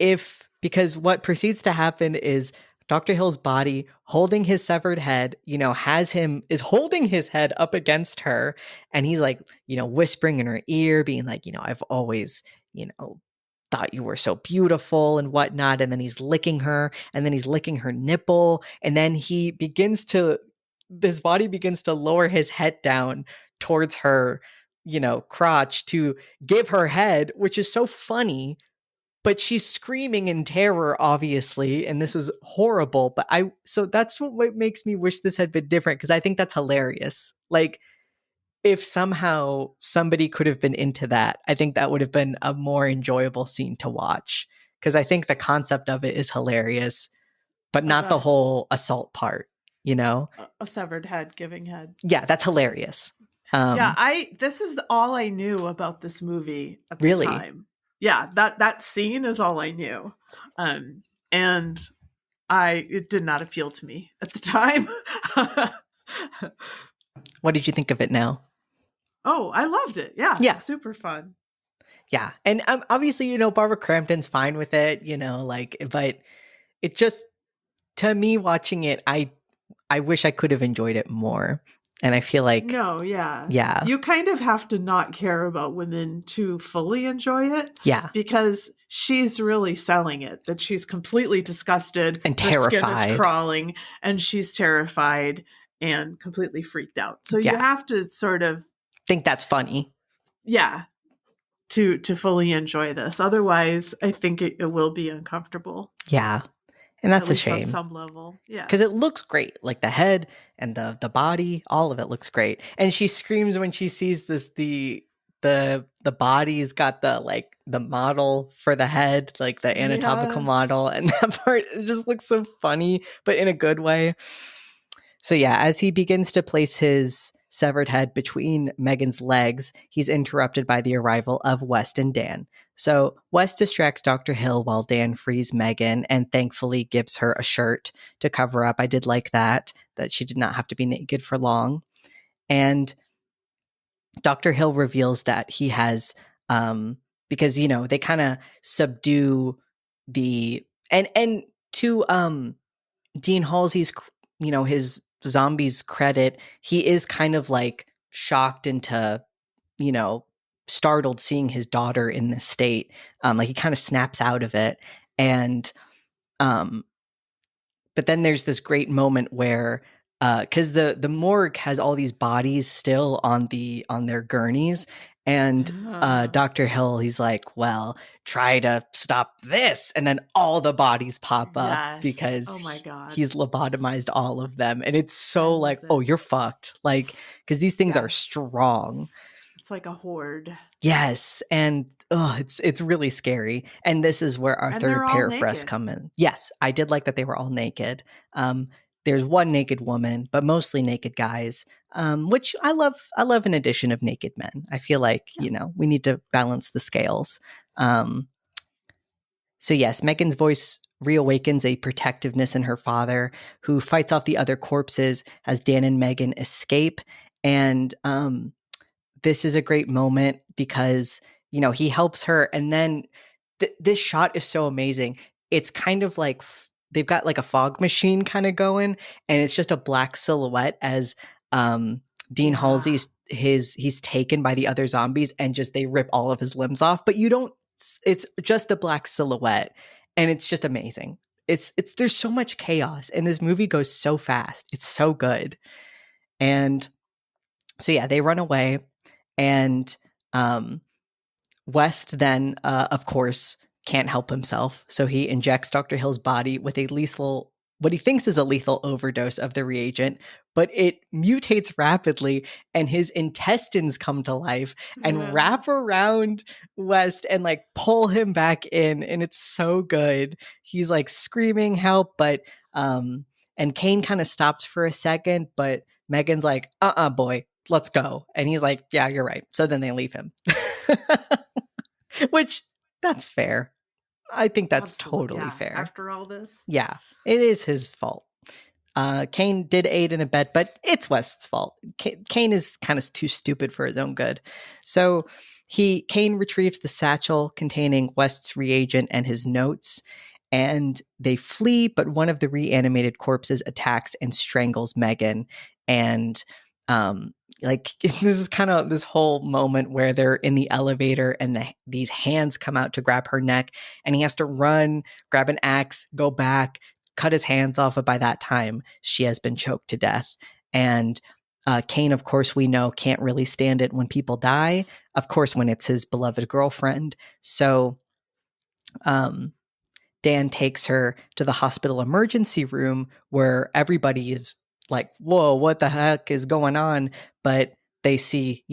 because what proceeds to happen is Dr. Hill's body holding his severed head, is holding his head up against her. And he's like, whispering in her ear, being like, I've always, thought you were so beautiful and whatnot. And then he's licking her, and then he's licking her nipple. And then his body begins to lower his head down towards her, crotch to give her head, which is so funny. But she's screaming in terror, obviously, and this is horrible. So that's what makes me wish this had been different, because I think that's hilarious. Like, if somehow somebody could have been into that, I think that would have been a more enjoyable scene to watch. Because I think the concept of it is hilarious, but not the whole assault part, A severed head giving head. Yeah, that's hilarious. This is all I knew about this movie at the time. Yeah, that scene is all I knew. And it did not appeal to me at the time. What did you think of it now? Oh, I loved it. Yeah. Super fun. Yeah. And obviously, Barbara Crampton's fine with it, but it just, to me, watching it, I wish I could have enjoyed it more. And I feel like... No, yeah. Yeah. You kind of have to not care about women to fully enjoy it. Yeah. Because she's really selling it, that she's completely disgusted. And terrified. Her skin is crawling, and she's terrified and completely freaked out. So you have to sort of... think that's funny. Yeah. To fully enjoy this. Otherwise, I think it will be uncomfortable. Yeah. And that's a shame. On some level. Yeah. Because it looks great. Like the head and the body, all of it looks great. And she screams when she sees the body's got the model for the head, like the anatomical model. And that part, it just looks so funny, but in a good way. So yeah, as he begins to place his severed head between Megan's legs, he's interrupted by the arrival of West and Dan. So West distracts Dr. Hill while Dan frees Megan and thankfully gives her a shirt to cover up. I did like that she did not have to be naked for long. And Dr. Hill reveals that he has, because, they kind of subdue and to Dean Halsey's, his zombies credit, he is kind of like shocked into, startled seeing his daughter in this state. Like he kind of snaps out of it. And, but then there's this great moment where, cause the morgue has all these bodies still on their gurneys. And Dr. Hill, he's like, well, try to stop this. And then all the bodies pop up because oh my God. he's lobotomized all of them. And it's so like, oh, you're fucked. Like, because these things are strong. It's like a horde. Yes. And it's really scary. And this is where our third pair of breasts come in. Yes, I did like that they were all naked. There's one naked woman, but mostly naked guys, which I love. I love an addition of naked men. I feel like, we need to balance the scales. So yes, Megan's voice reawakens a protectiveness in her father, who fights off the other corpses as Dan and Megan escape. And this is a great moment because, he helps her. And then this shot is so amazing. It's kind of like they've got like a fog machine kind of going, and it's just a black silhouette as Dean Halsey's he's taken by the other zombies, and just they rip all of his limbs off. But it's just the black silhouette, and it's just amazing. It's there's so much chaos, and this movie goes so fast. It's so good. And so they run away, and West then, of course, can't help himself. So he injects Dr. Hill's body with what he thinks is a lethal overdose of the reagent, but it mutates rapidly and his intestines come to life and wrap around West and like pull him back in. And it's so good. He's like screaming help, but, and Kane kind of stops for a second, but Megan's like, boy, let's go. And he's like, yeah, you're right. So then they leave him, which that's fair. I think that's totally fair. After all this? Yeah, it is his fault. Kane did aid in a bet, but it's West's fault. Kane is kind of too stupid for his own good. So Kane retrieves the satchel containing West's reagent and his notes, and they flee, but one of the reanimated corpses attacks and strangles Megan. And this is kind of this whole moment where they're in the elevator and these hands come out to grab her neck, and he has to run, grab an axe, go back, cut his hands off. But by that time, she has been choked to death. And Kane, of course, we know can't really stand it when people die. Of course, when it's his beloved girlfriend. So Dan takes her to the hospital emergency room where everybody is like, whoa, what the heck is going on? But they see,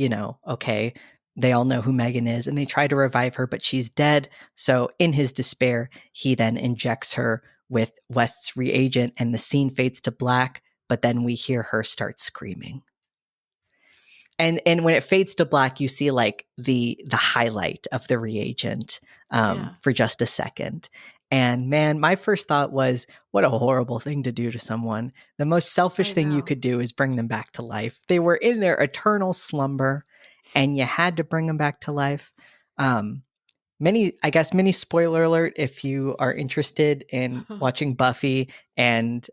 okay, they all know who Megan is, and they try to revive her, but she's dead. So in his despair, he then injects her with West's reagent, and the scene fades to black, but then we hear her start screaming. And when it fades to black, you see like the highlight of the reagent for just a second. And man, my first thought was, what a horrible thing to do to someone. The most selfish thing you could do is bring them back to life. They were in their eternal slumber and you had to bring them back to life. Many spoiler alert if you are interested in watching Buffy and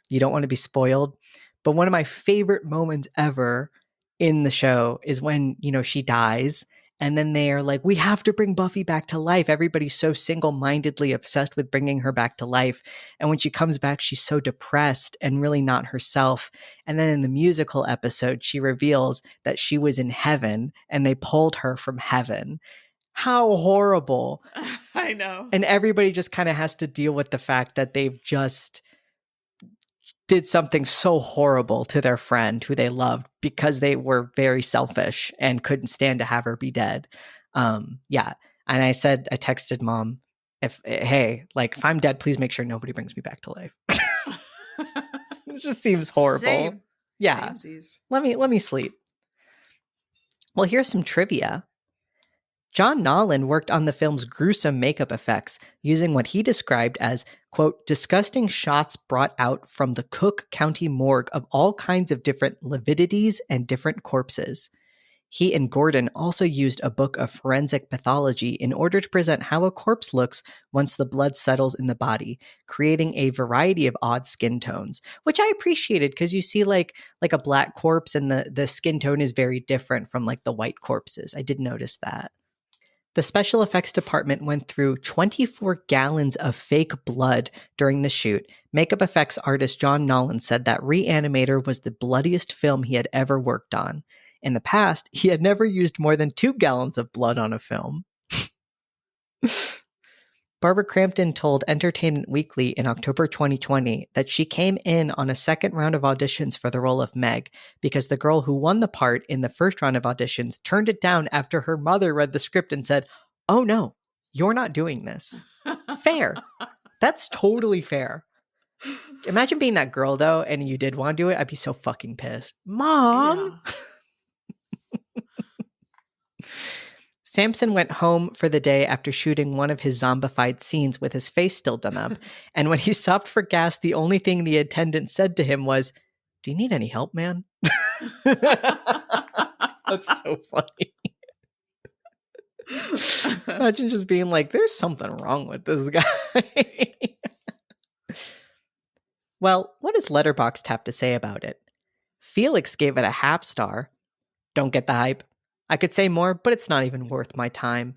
you don't want to be spoiled. But one of my favorite moments ever in the show is when, she dies. And then they are like, we have to bring Buffy back to life. Everybody's so single-mindedly obsessed with bringing her back to life. And when she comes back, she's so depressed and really not herself. And then in the musical episode, she reveals that she was in heaven and they pulled her from heaven. How horrible. I know. And everybody just kind of has to deal with the fact that they've just did something so horrible to their friend who they loved because they were very selfish and couldn't stand to have her be dead. And I texted Mom, if I'm dead, please make sure nobody brings me back to life. It just seems horrible. Same. Yeah. Samesies. Let me sleep. Well, here's some trivia. John Nolan worked on the film's gruesome makeup effects using what he described as, quote, disgusting shots brought out from the Cook County morgue of all kinds of different lividities and different corpses. He and Gordon also used a book of forensic pathology in order to present how a corpse looks once the blood settles in the body, creating a variety of odd skin tones, which I appreciated because you see like a black corpse and the skin tone is very different from like the white corpses. I did notice that. The special effects department went through 24 gallons of fake blood during the shoot. Makeup effects artist John Nolan said that Re-Animator was the bloodiest film he had ever worked on. In the past, he had never used more than 2 gallons of blood on a film. Barbara Crampton told Entertainment Weekly in October 2020 that she came in on a second round of auditions for the role of Meg because the girl who won the part in the first round of auditions turned it down after her mother read the script and said, "Oh no, you're not doing this." Fair. That's totally fair. Imagine being that girl, though, and you did want to do it. I'd be so fucking pissed. Mom! Yeah. Samson went home for the day after shooting one of his zombified scenes with his face still done up. And when he stopped for gas, the only thing the attendant said to him was, "Do you need any help, man?" That's so funny. Imagine just being like, there's something wrong with this guy. Well, what does Letterboxd have to say about it? Felix gave it a 0.5 star. Don't get the hype. I could say more, but it's not even worth my time.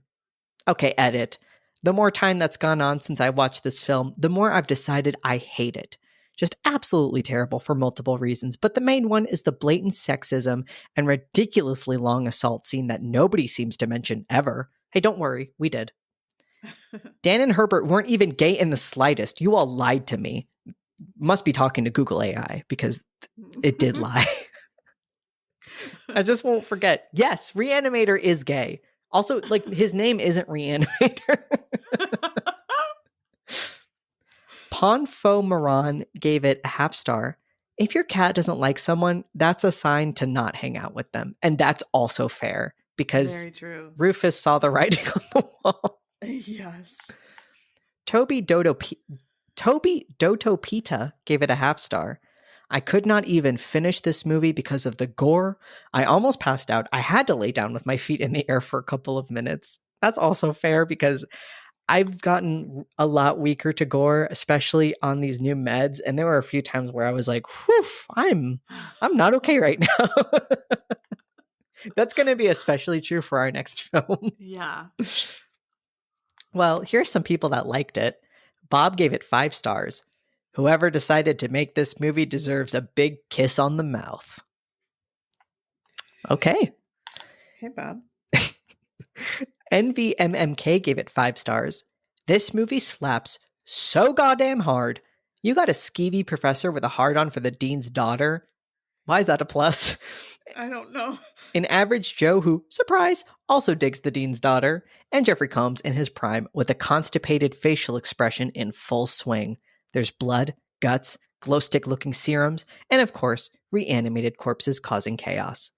Okay, edit. The more time that's gone on since I watched this film, the more I've decided I hate it. Just absolutely terrible for multiple reasons, but the main one is the blatant sexism and ridiculously long assault scene that nobody seems to mention ever. Hey, don't worry, we did. Dan and Herbert weren't even gay in the slightest. You all lied to me. Must be talking to Google AI, because it did lie. I just won't forget. Yes, Reanimator is gay. Also, like, his name isn't Reanimator. Ponfo Moran gave it a 0.5 star. If your cat doesn't like someone, that's a sign to not hang out with them. And that's also fair, because Very true. Rufus saw the writing on the wall. Yes. Toby Dotopita gave it a 0.5 star. I could not even finish this movie because of the gore. I almost passed out. I had to lay down with my feet in the air for a couple of minutes. That's also fair, because I've gotten a lot weaker to gore, especially on these new meds. And there were a few times where I was like, whew, I'm not okay right now. That's going to be especially true for our next film. Yeah. Well, here's some people that liked it. Bob gave it 5 stars. Whoever decided to make this movie deserves a big kiss on the mouth. Okay. Hey, Bob. NVMMK gave it 5 stars. This movie slaps so goddamn hard. You got a skeevy professor with a hard-on for the dean's daughter. Why is that a plus? I don't know. An average Joe who, surprise, also digs the dean's daughter. And Jeffrey Combs in his prime with a constipated facial expression in full swing. There's blood, guts, glow stick-looking serums, and of course, reanimated corpses causing chaos.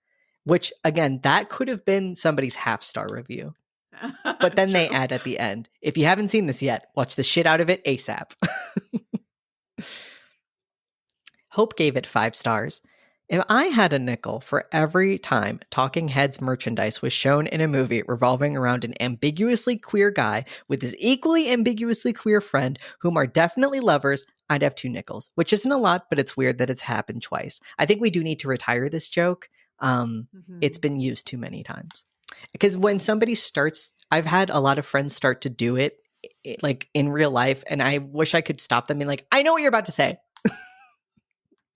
Which, again, that could have been somebody's 0.5 star review. But then they add at the end, if you haven't seen this yet, watch the shit out of it ASAP. Hope gave it 5 stars. If I had a nickel for every time Talking Heads merchandise was shown in a movie revolving around an ambiguously queer guy with his equally ambiguously queer friend, whom are definitely lovers, I'd have 2 nickels, which isn't a lot, but it's weird that it's happened twice. I think we do need to retire this joke. It's been used too many times. Because when somebody starts, I've had a lot of friends start to do it, like in real life, and I wish I could stop them and be like, I know what you're about to say.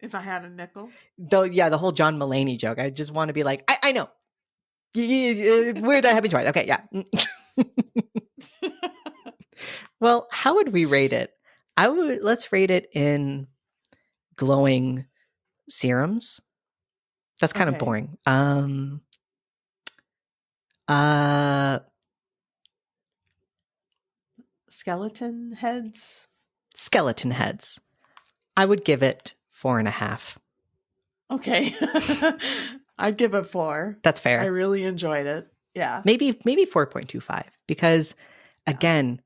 If I had a nickel. Though, yeah, the whole John Mulaney joke. I just want to be like, I know. Weird that happened twice. Okay, yeah. Well, how would we rate it? Let's rate it in glowing serums. That's kind of boring. Skeleton heads. Skeleton heads. I would give it 4.5. Okay. I'd give it 4. That's fair. I really enjoyed it. Yeah. Maybe 4.25, because again,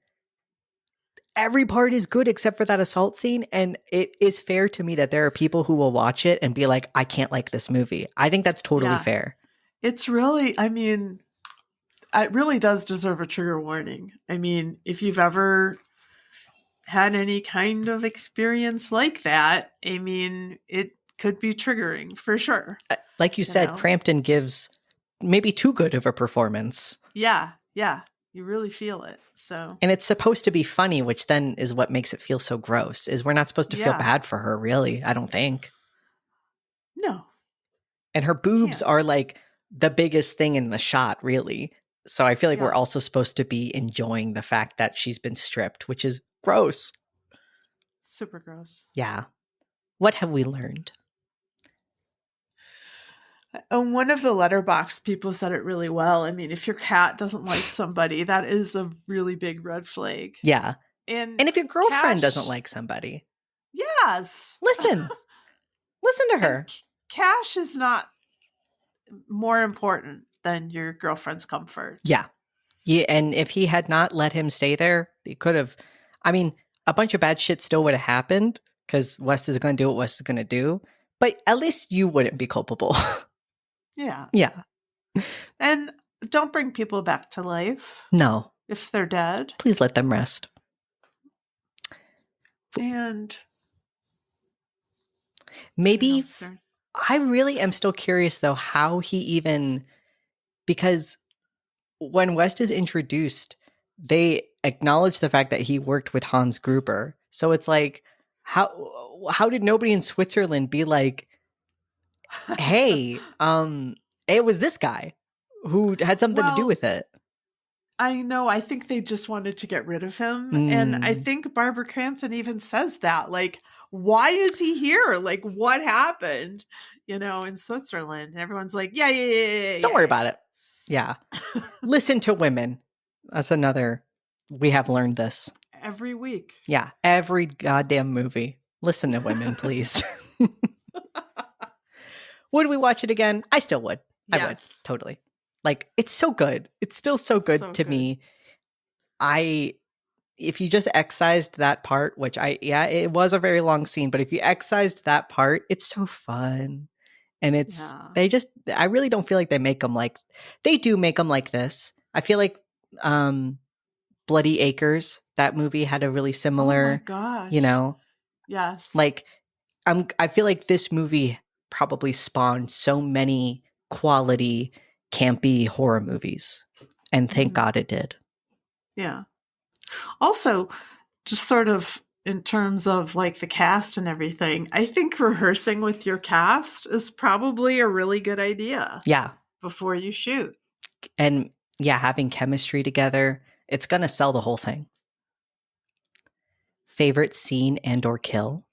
every part is good except for that assault scene. And it is fair to me that there are people who will watch it and be like, I can't like this movie. I think that's totally fair. It's really, I mean, it really does deserve a trigger warning. I mean, if you've ever had any kind of experience like that, I mean, it could be triggering for sure. Like you said, Crampton gives maybe too good of a performance. Yeah. You really feel it. So, and it's supposed to be funny, which then is what makes it feel so gross, is we're not supposed to feel bad for her, really, I don't think. No. And her boobs are like the biggest thing in the shot, really. So I feel like we're Yeah. also supposed to be enjoying the fact that she's been stripped, which is gross. Super gross. Yeah. What have we learned? On one of the letterbox people said it really well. I mean, if your cat doesn't like somebody, that is a really big red flag. Yeah. And if your girlfriend Cash- doesn't like somebody, yes, listen. Listen to her. And Cash is not more important than your girlfriend's comfort. Yeah. And if he had not let him stay there, he could have. I mean, a bunch of bad shit still would have happened because Wes is going to do what Wes is going to do. But at least you wouldn't be culpable. Yeah. Yeah. And don't bring people back to life. No. If they're dead. Please let them rest. And maybe I really am still curious, though, how he even, because when West is introduced, they acknowledge the fact that he worked with Hans Gruber. So it's like, how did nobody in Switzerland be like, hey, it was this guy who had something to do with it? I know. I think they just wanted to get rid of him. And I think Barbara Crampton even says that. Like, why is he here? Like, what happened, in Switzerland? And everyone's like, yeah. Don't worry about it. Yeah. Listen to women. That's another, we have learned this. Every week. Yeah. Every goddamn movie. Listen to women, please. Would we watch it again? I still would. Yes. I would. Totally. Like, it's so good. It's still so good to me. If you just excised that part, which it was a very long scene, but if you excised that part, it's so fun. And I really don't feel like they make them they do make them like this. I feel like Bloody Acres, that movie had a really similar, oh my gosh. Yes. Like, I feel like this movie probably spawned so many quality campy horror movies, and thank God it did. Yeah. Also, just sort of in terms of like the cast and everything, I think rehearsing with your cast is probably a really good idea. Yeah. Before you shoot. And having chemistry together, it's going to sell the whole thing. Favorite scene and or kill?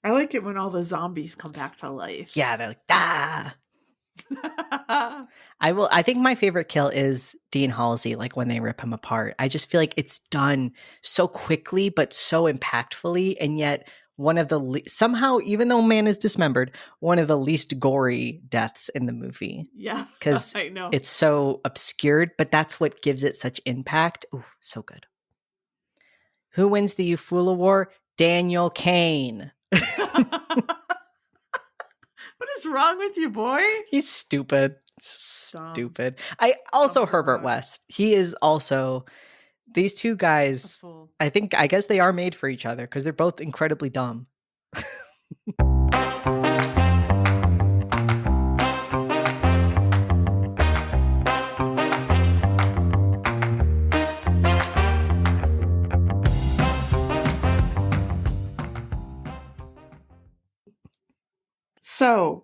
I like it when all the zombies come back to life. Yeah, they're like, ah. I think my favorite kill is Dean Halsey, like when they rip him apart. I just feel like it's done so quickly but so impactfully, and yet one of the somehow, even though man is dismembered, one of the least gory deaths in the movie. Yeah, because I know it's so obscured, but that's what gives it such impact. Ooh, so good. Who wins the Ufula War? Daniel Cain. What is wrong with you, boy? He's stupid. Stupid. I also Herbert West. He is also, these two guys, I guess they are made for each other because they're both incredibly dumb. So,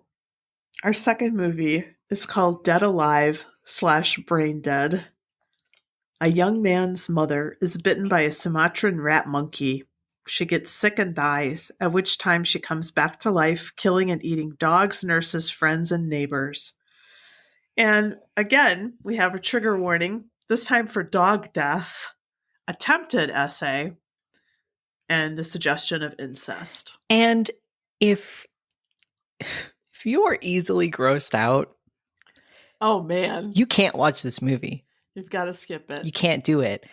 our second movie is called Dead Alive / Brain Dead. A young man's mother is bitten by a Sumatran rat monkey. She gets sick and dies, at which time she comes back to life, killing and eating dogs, nurses, friends, and neighbors. And again, we have a trigger warning, this time for dog death, attempted essay, and the suggestion of incest. And if you are easily grossed out, oh man, you can't watch this movie. You've got to skip it. You can't do it.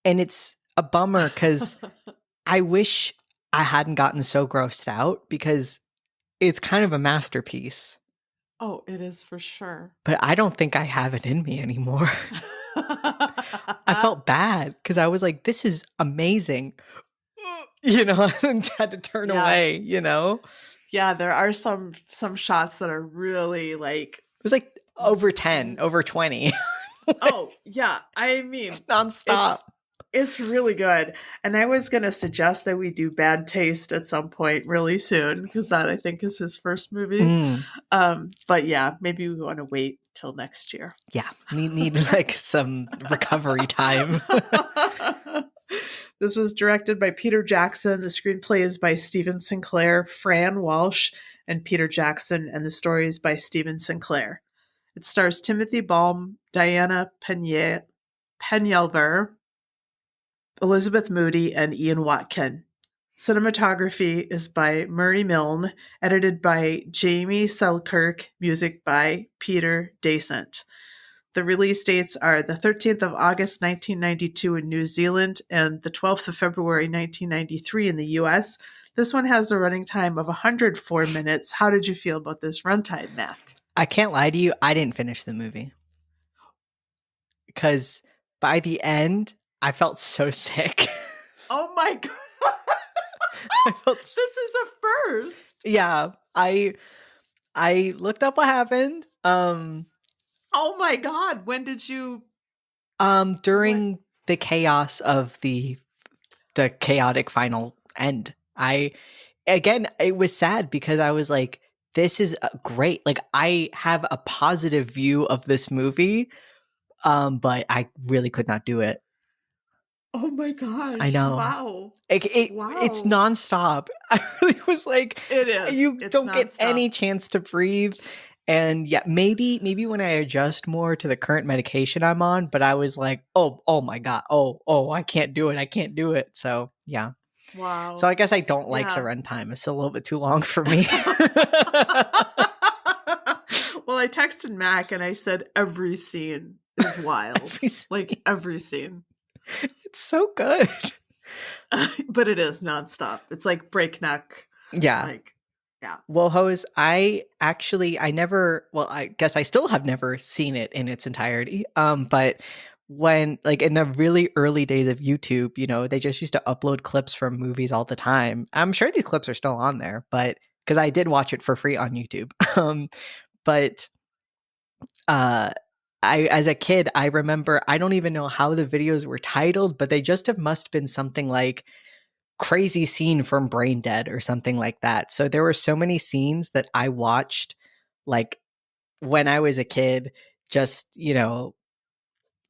And it's a bummer because I wish I hadn't gotten so grossed out because it's kind of a masterpiece. Oh, it is for sure. But I don't think I have it in me anymore. I felt bad because I was like, this is amazing. And had to turn away, Yeah, there are some shots that are really like... It was like over 10, over 20. Oh, yeah. I mean... It's nonstop. It's really good. And I was going to suggest that we do Bad Taste at some point really soon, because that I think is his first movie. But yeah, maybe we want to wait till next year. Yeah, need like some recovery time. This was directed by Peter Jackson. The screenplay is by Stephen Sinclair, Fran Walsh, and Peter Jackson, and the story is by Stephen Sinclair. It stars Timothy Balm, Diana Penyever, Elizabeth Moody, and Ian Watkin. Cinematography is by Murray Milne, edited by Jamie Selkirk, music by Peter Dasent. The release dates are the 13th of August, 1992 in New Zealand and the 12th of February, 1993 in the US. This one has a running time of 104 minutes. How did you feel about this runtime, Mac? I can't lie to you. I didn't finish the movie. Because by the end, I felt so sick. Oh my God. This is a first. Yeah. I looked up what happened. Oh my God. When did you? During the chaos of the chaotic final end. It was sad because I was like, this is great. Like, I have a positive view of this movie, but I really could not do it. Oh my gosh. I know. Wow. Wow. It's nonstop. I really was like, it is. You don't get any chance to breathe. And yeah, maybe when I adjust more to the current medication I'm on, but I was like, oh my God. Oh, I can't do it. I can't do it. So yeah. Wow. So I guess I don't like the runtime. It's a little bit too long for me. Well, I texted Mac and I said every scene is wild. Every scene. It's so good. But it is nonstop. It's like breakneck. Yeah. Yeah. WoHos, I guess I still have never seen it in its entirety. But when, like, in the really early days of YouTube, you know, they just used to upload clips from movies all the time. I'm sure these clips are still on there, but because I did watch it for free on YouTube. As a kid, I remember, I don't even know how the videos were titled, but they just must have been something like crazy scene from Brain Dead or something like that. So there were so many scenes that I watched, like, when I was a kid, just, you know,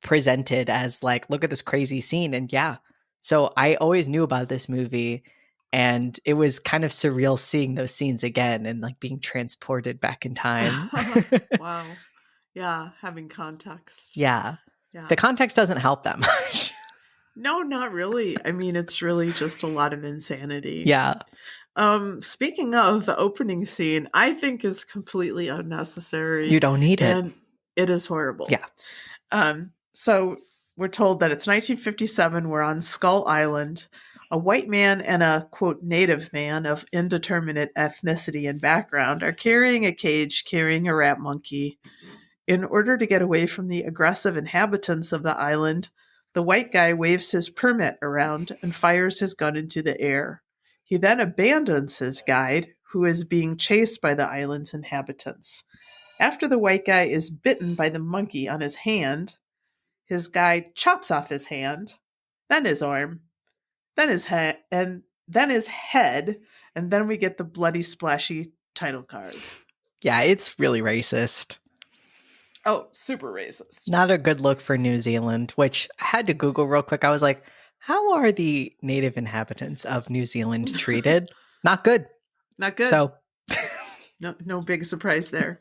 presented as like, look at this crazy scene. And yeah, so I always knew about this movie, and it was kind of surreal seeing those scenes again and like being transported back in time. Wow. Yeah, having context. Yeah. The context doesn't help that much. No, not really. I mean, it's really just a lot of insanity. Yeah. Speaking of, the opening scene, I think is completely unnecessary. You don't need it. And it is horrible. Yeah. So we're told that it's 1957. We're on Skull Island. A white man and a, quote, native man of indeterminate ethnicity and background are carrying a cage carrying a rat monkey. In order to get away from the aggressive inhabitants of the island, the white guy waves his permit around and fires his gun into the air. He then abandons his guide, who is being chased by the island's inhabitants. After the white guy is bitten by the monkey on his hand, his guide chops off his hand, then his arm, then his head, and then we get the bloody, splashy title card. Yeah, it's really racist. Oh, super racist. Not a good look for New Zealand, which I had to Google real quick. I was like, how are the native inhabitants of New Zealand treated? Not good. Not good. So no big surprise there.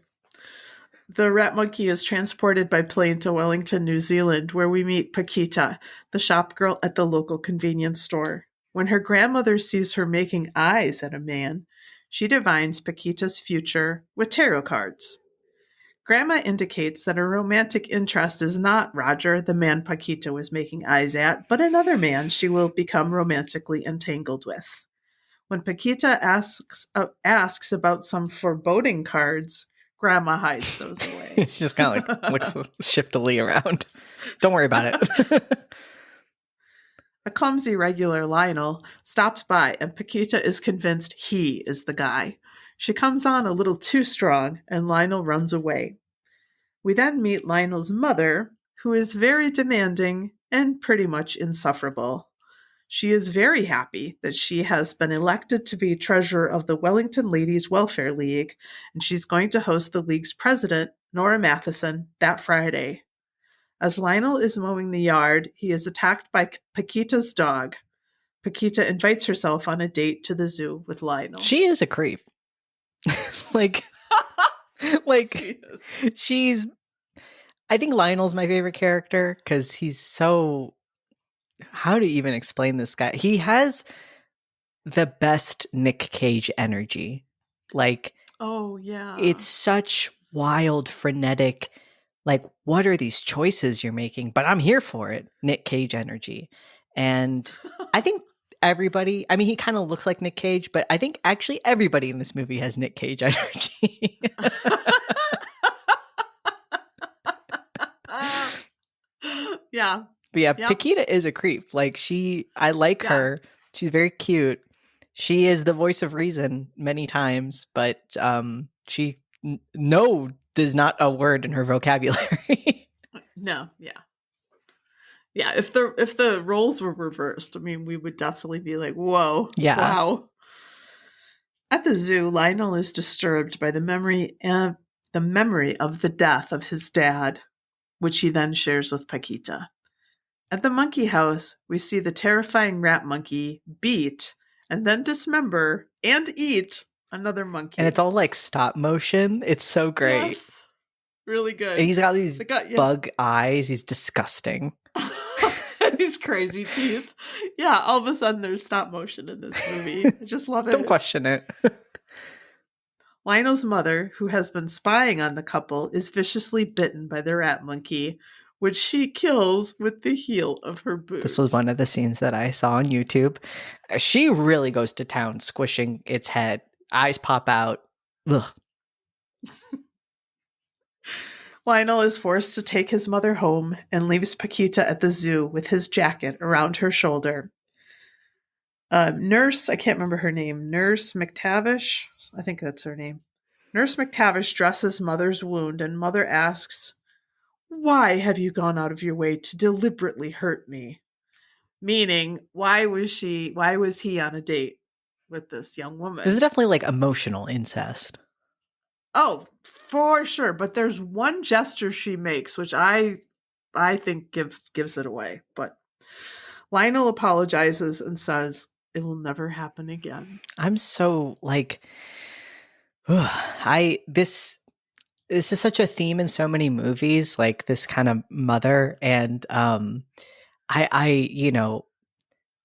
The rat monkey is transported by plane to Wellington, New Zealand, where we meet Paquita, the shop girl at the local convenience store. When her grandmother sees her making eyes at a man, she divines Paquita's future with tarot cards. Grandma indicates that her romantic interest is not Roger, the man Paquita was making eyes at, but another man she will become romantically entangled with. When Paquita asks about some foreboding cards, Grandma hides those away. She just kind of like looks shiftily around. Don't worry about it. A clumsy regular Lionel stops by, and Paquita is convinced he is the guy. She comes on a little too strong, and Lionel runs away. We then meet Lionel's mother, who is very demanding and pretty much insufferable. She is very happy that she has been elected to be treasurer of the Wellington Ladies Welfare League, and she's going to host the league's president, Nora Matheson, that Friday. As Lionel is mowing the yard, he is attacked by Paquita's dog. Paquita invites herself on a date to the zoo with Lionel. She is a creep. like she's... I think Lionel's my favorite character because he's so... How to even explain this guy? He has the best Nick Cage energy. Like, oh yeah, it's such wild, frenetic, like, what are these choices you're making? But I'm here for it. Nick Cage energy. And I think everybody, I mean, he kind of looks like Nick Cage, but I think actually everybody in this movie has Nick Cage energy. Yeah. But yeah, yep. Paquita is a creep. Like, I like her. She's very cute. She is the voice of reason many times, but she no is not a word in her vocabulary. No, yeah. Yeah, if the roles were reversed, I mean, we would definitely be like, whoa, yeah. Wow. At the zoo, Lionel is disturbed by the memory of the death of his dad, which he then shares with Paquita. At the monkey house, we see the terrifying rat monkey beat and then dismember and eat another monkey. And it's all like stop motion. It's so great. Yes. Really good. And he's got these bug eyes. He's disgusting. These crazy teeth. Yeah, all of a sudden there's stop motion in this movie. I just love it. Don't question it. Lionel's mother, who has been spying on the couple, is viciously bitten by the rat monkey, which she kills with the heel of her boot. This was one of the scenes that I saw on YouTube. She really goes to town, squishing its head. Eyes pop out. Ugh. Lionel is forced to take his mother home and leaves Paquita at the zoo with his jacket around her shoulder. Nurse, I can't remember her name, Nurse McTavish, I think that's her name. Nurse McTavish dresses Mother's wound, and Mother asks, "Why have you gone out of your way to deliberately hurt me?" Meaning, why was he on a date with this young woman? This is definitely like emotional incest. Oh, for sure. But there's one gesture she makes, which I think gives it away. But Lionel apologizes and says it will never happen again. I'm so like, this is such a theme in so many movies, like this kind of mother. And I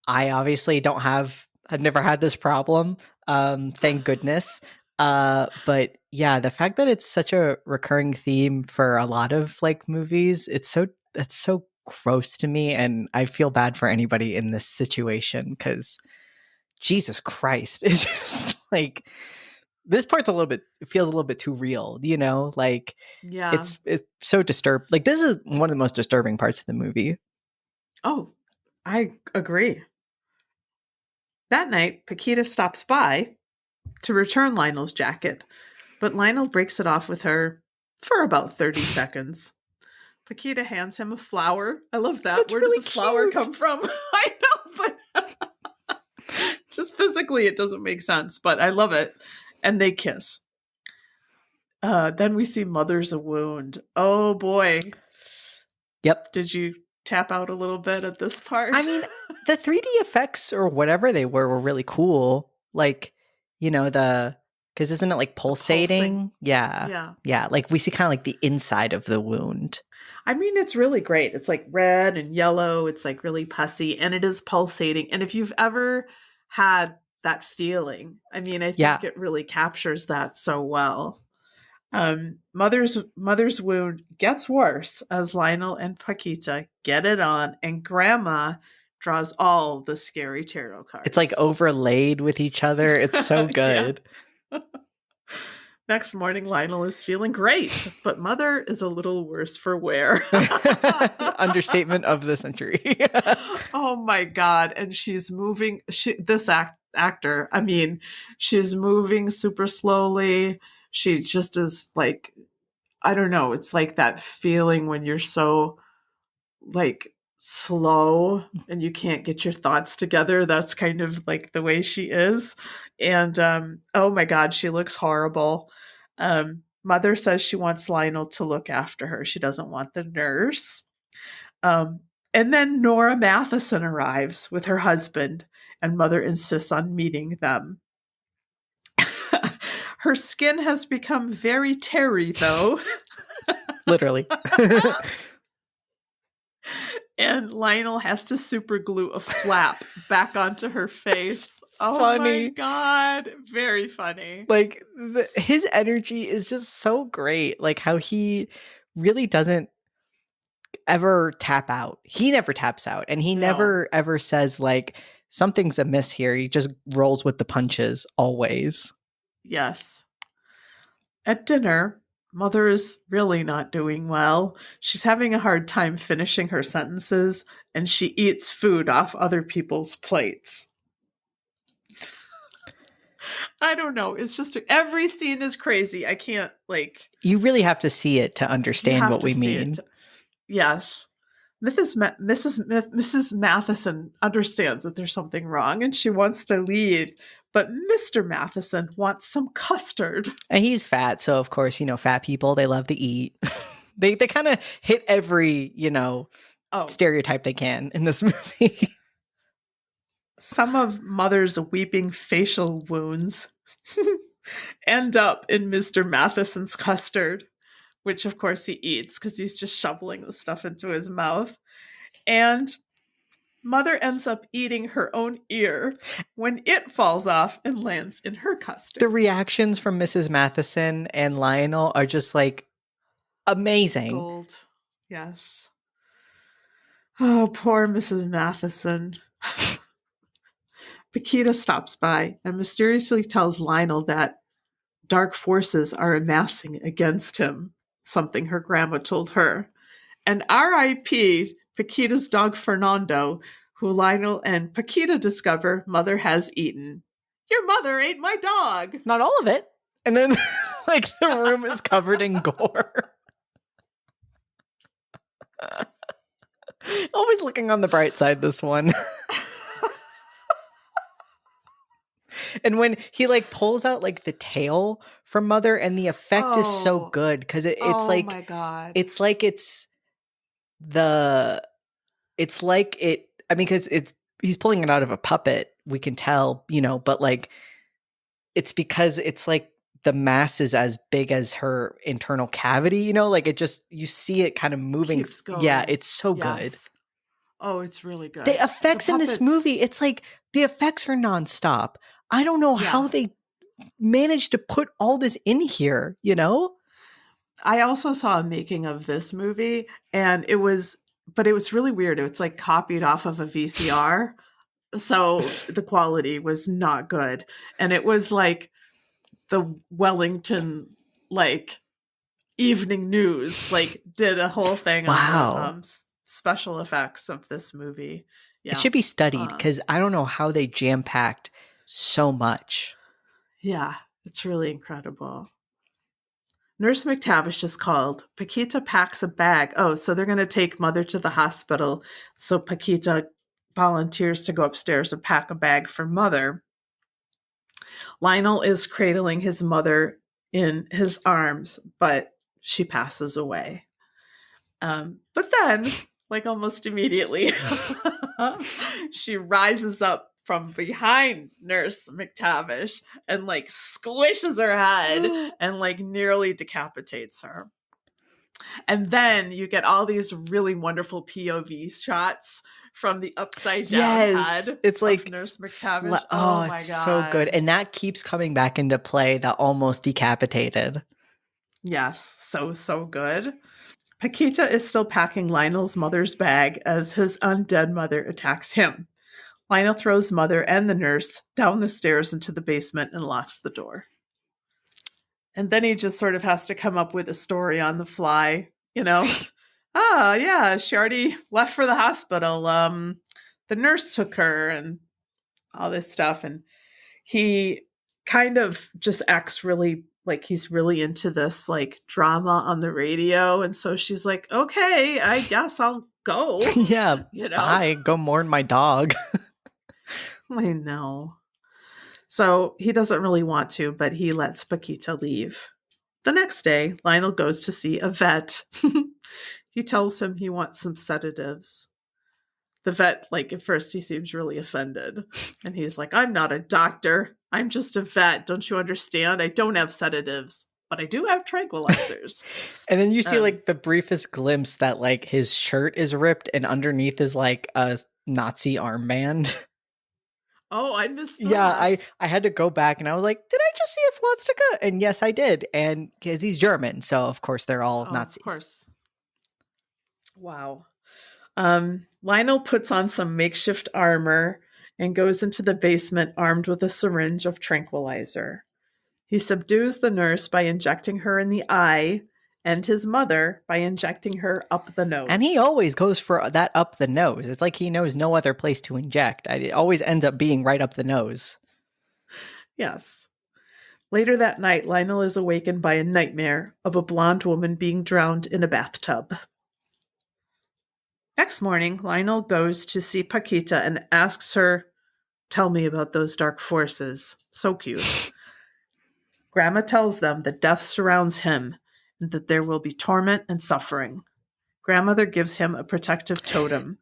obviously I've never had this problem. Thank goodness. But yeah, the fact that it's such a recurring theme for a lot of like movies, that's so gross to me. And I feel bad for anybody in this situation because Jesus Christ, it's just like, this part's feels a little bit too real, like, yeah, it's so disturbed. Like, this is one of the most disturbing parts of the movie. Oh, I agree. That night, Paquita stops by to return Lionel's jacket, but Lionel breaks it off with her for about 30 seconds. Paquita hands him a flower. I love that. That's Where really did the flower come from? I know, but just physically it doesn't make sense, but I love it. And they kiss. Then we see Mother's wound. Oh boy. Yep. Did you tap out a little bit at this part? I mean, the 3D effects or whatever they were really cool. Like, because isn't it like pulsating? Yeah. Like we see kind of like the inside of the wound. I mean, it's really great. It's like red and yellow. It's like really pussy and it is pulsating. And if you've ever had that feeling, I mean, I think it really captures that so well. Mother's wound gets worse as Lionel and Paquita get it on, and Grandma draws all the scary tarot cards. It's like overlaid with each other. It's so good. Next morning, Lionel is feeling great, but Mother is a little worse for wear. Understatement of the century. Oh my God. And she's moving, this actor, I mean, she's moving super slowly. She just is like, I don't know. It's like that feeling when you're so like slow and you can't get your thoughts together. That's kind of like the way she is. And oh my God, she looks horrible. Mother says she wants Lionel to look after her. She doesn't want the nurse. And then Nora Matheson arrives with her husband, and Mother insists on meeting them. Her skin has become very terry, though. Literally. And Lionel has to super glue a flap back onto her face. Oh funny. My God. Very funny. Like his energy is just so great. Like how he really doesn't ever tap out. He never taps out. And he never ever says like something's amiss here. He just rolls with the punches always. Yes. At dinner, Mother is really not doing well. She's having a hard time finishing her sentences, and she eats food off other people's plates. I don't know. It's just every scene is crazy. I can't like. You really have to see it to understand what we mean. Yes. Mrs. Matheson understands that there's something wrong and she wants to leave, but Mr. Matheson wants some custard. And he's fat, so of course, fat people, they love to eat. they kind of hit every, stereotype they can in this movie. Some of Mother's weeping facial wounds end up in Mr. Matheson's custard, which of course he eats because he's just shoveling the stuff into his mouth. And Mother ends up eating her own ear when it falls off and lands in her custard. The reactions from Mrs. Matheson and Lionel are just like amazing. Gold. Yes. Oh, poor Mrs. Matheson. Paquita stops by and mysteriously tells Lionel that dark forces are amassing against him, something her grandma told her. And R.I.P. Paquita's dog Fernando, who Lionel and Paquita discover Mother has eaten. Your mother ate my dog. Not all of it. And then like the room is covered in gore. Always looking on the bright side, this one. And when he like pulls out like the tail from Mother, and the effect is so good because it's like, oh my God, it's like because he's pulling it out of a puppet. We can tell, but like it's because it's like the mass is as big as her internal cavity. Like it just, you see it kind of moving. Keeps going. Yeah, it's so good. Oh, it's really good. The effects in this movie, it's like the effects are nonstop. I don't know how they managed to put all this in here, I also saw a making of this movie, and it was really weird. It's like copied off of a VCR. So the quality was not good. And it was like the Wellington, like evening news, like did a whole thing on the special effects of this movie. Yeah. It should be studied because I don't know how they jam-packed so much. Yeah, it's really incredible. Nurse McTavish is called. Paquita packs a bag. Oh, so they're going to take Mother to the hospital. So Paquita volunteers to go upstairs and pack a bag for Mother. Lionel is cradling his mother in his arms, but she passes away. But then, like almost immediately, she rises up from behind Nurse McTavish and like squishes her head and like nearly decapitates her. And then you get all these really wonderful POV shots from the upside down head. It's like Nurse McTavish. Oh my God. It's so good. And that keeps coming back into play, that almost decapitated. Yes, so good. Paquita is still packing Lionel's mother's bag as his undead mother attacks him. Lionel throws Mother and the nurse down the stairs into the basement and locks the door. And then he just sort of has to come up with a story on the fly, yeah, she already left for the hospital. The nurse took her and all this stuff. And he kind of just acts really like he's really into this like drama on the radio. And so she's like, okay, I guess I'll go. Yeah, You know? bye. Go mourn my dog. I know. So he doesn't really want to, but he lets Paquita leave. The next day, Lionel goes to see a vet. He tells him he wants some sedatives. The vet, like, at first he seems really offended. And he's like, I'm not a doctor. I'm just a vet. Don't you understand? I don't have sedatives, but I do have tranquilizers. And then you see like the briefest glimpse that like his shirt is ripped and underneath is like a Nazi armband. Oh, I missed that. Yeah, I had to go back and I was like, did I just see a swastika? And yes, I did. And because he's German, so of course they're all Nazis. Of course. Wow. Lionel puts on some makeshift armor and goes into the basement armed with a syringe of tranquilizer. He subdues the nurse by injecting her in the eye and his mother by injecting her up the nose. And he always goes for that up the nose. It's like he knows no other place to inject. It always ends up being right up the nose. Yes. Later that night, Lionel is awakened by a nightmare of a blonde woman being drowned in a bathtub. Next morning, Lionel goes to see Paquita and asks her, tell me about those dark forces. So cute. Grandma tells them that death surrounds him and that there will be torment and suffering. Grandmother gives him a protective totem.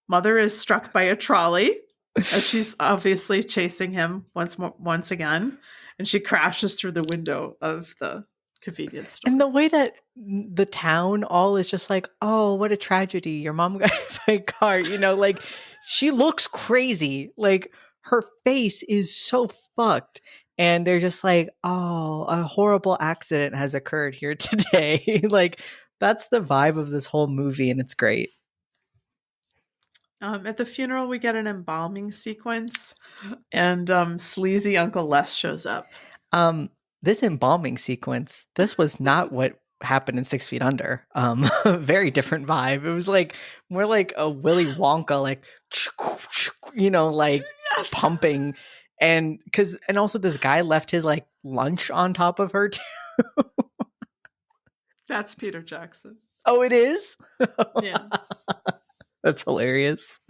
Mother is struck by a trolley as she's obviously chasing him once again, and she crashes through the window of the convenience store. And the way that the town all is just like, oh, what a tragedy. Your mom got hit by a car. You know, like she looks crazy. Like her face is so fucked. And they're just like, oh, a horrible accident has occurred here today. Like that's the vibe of this whole movie. And it's great. At the funeral, we get an embalming sequence and sleazy Uncle Les shows up. This embalming sequence, this was not what happened in 6 Feet Under. Very different vibe. It was like more like a Willy Wonka, like, you know, like yes. Pumping. And also this guy left his like lunch on top of her too. That's Peter Jackson. Oh, it is? Yeah. That's hilarious.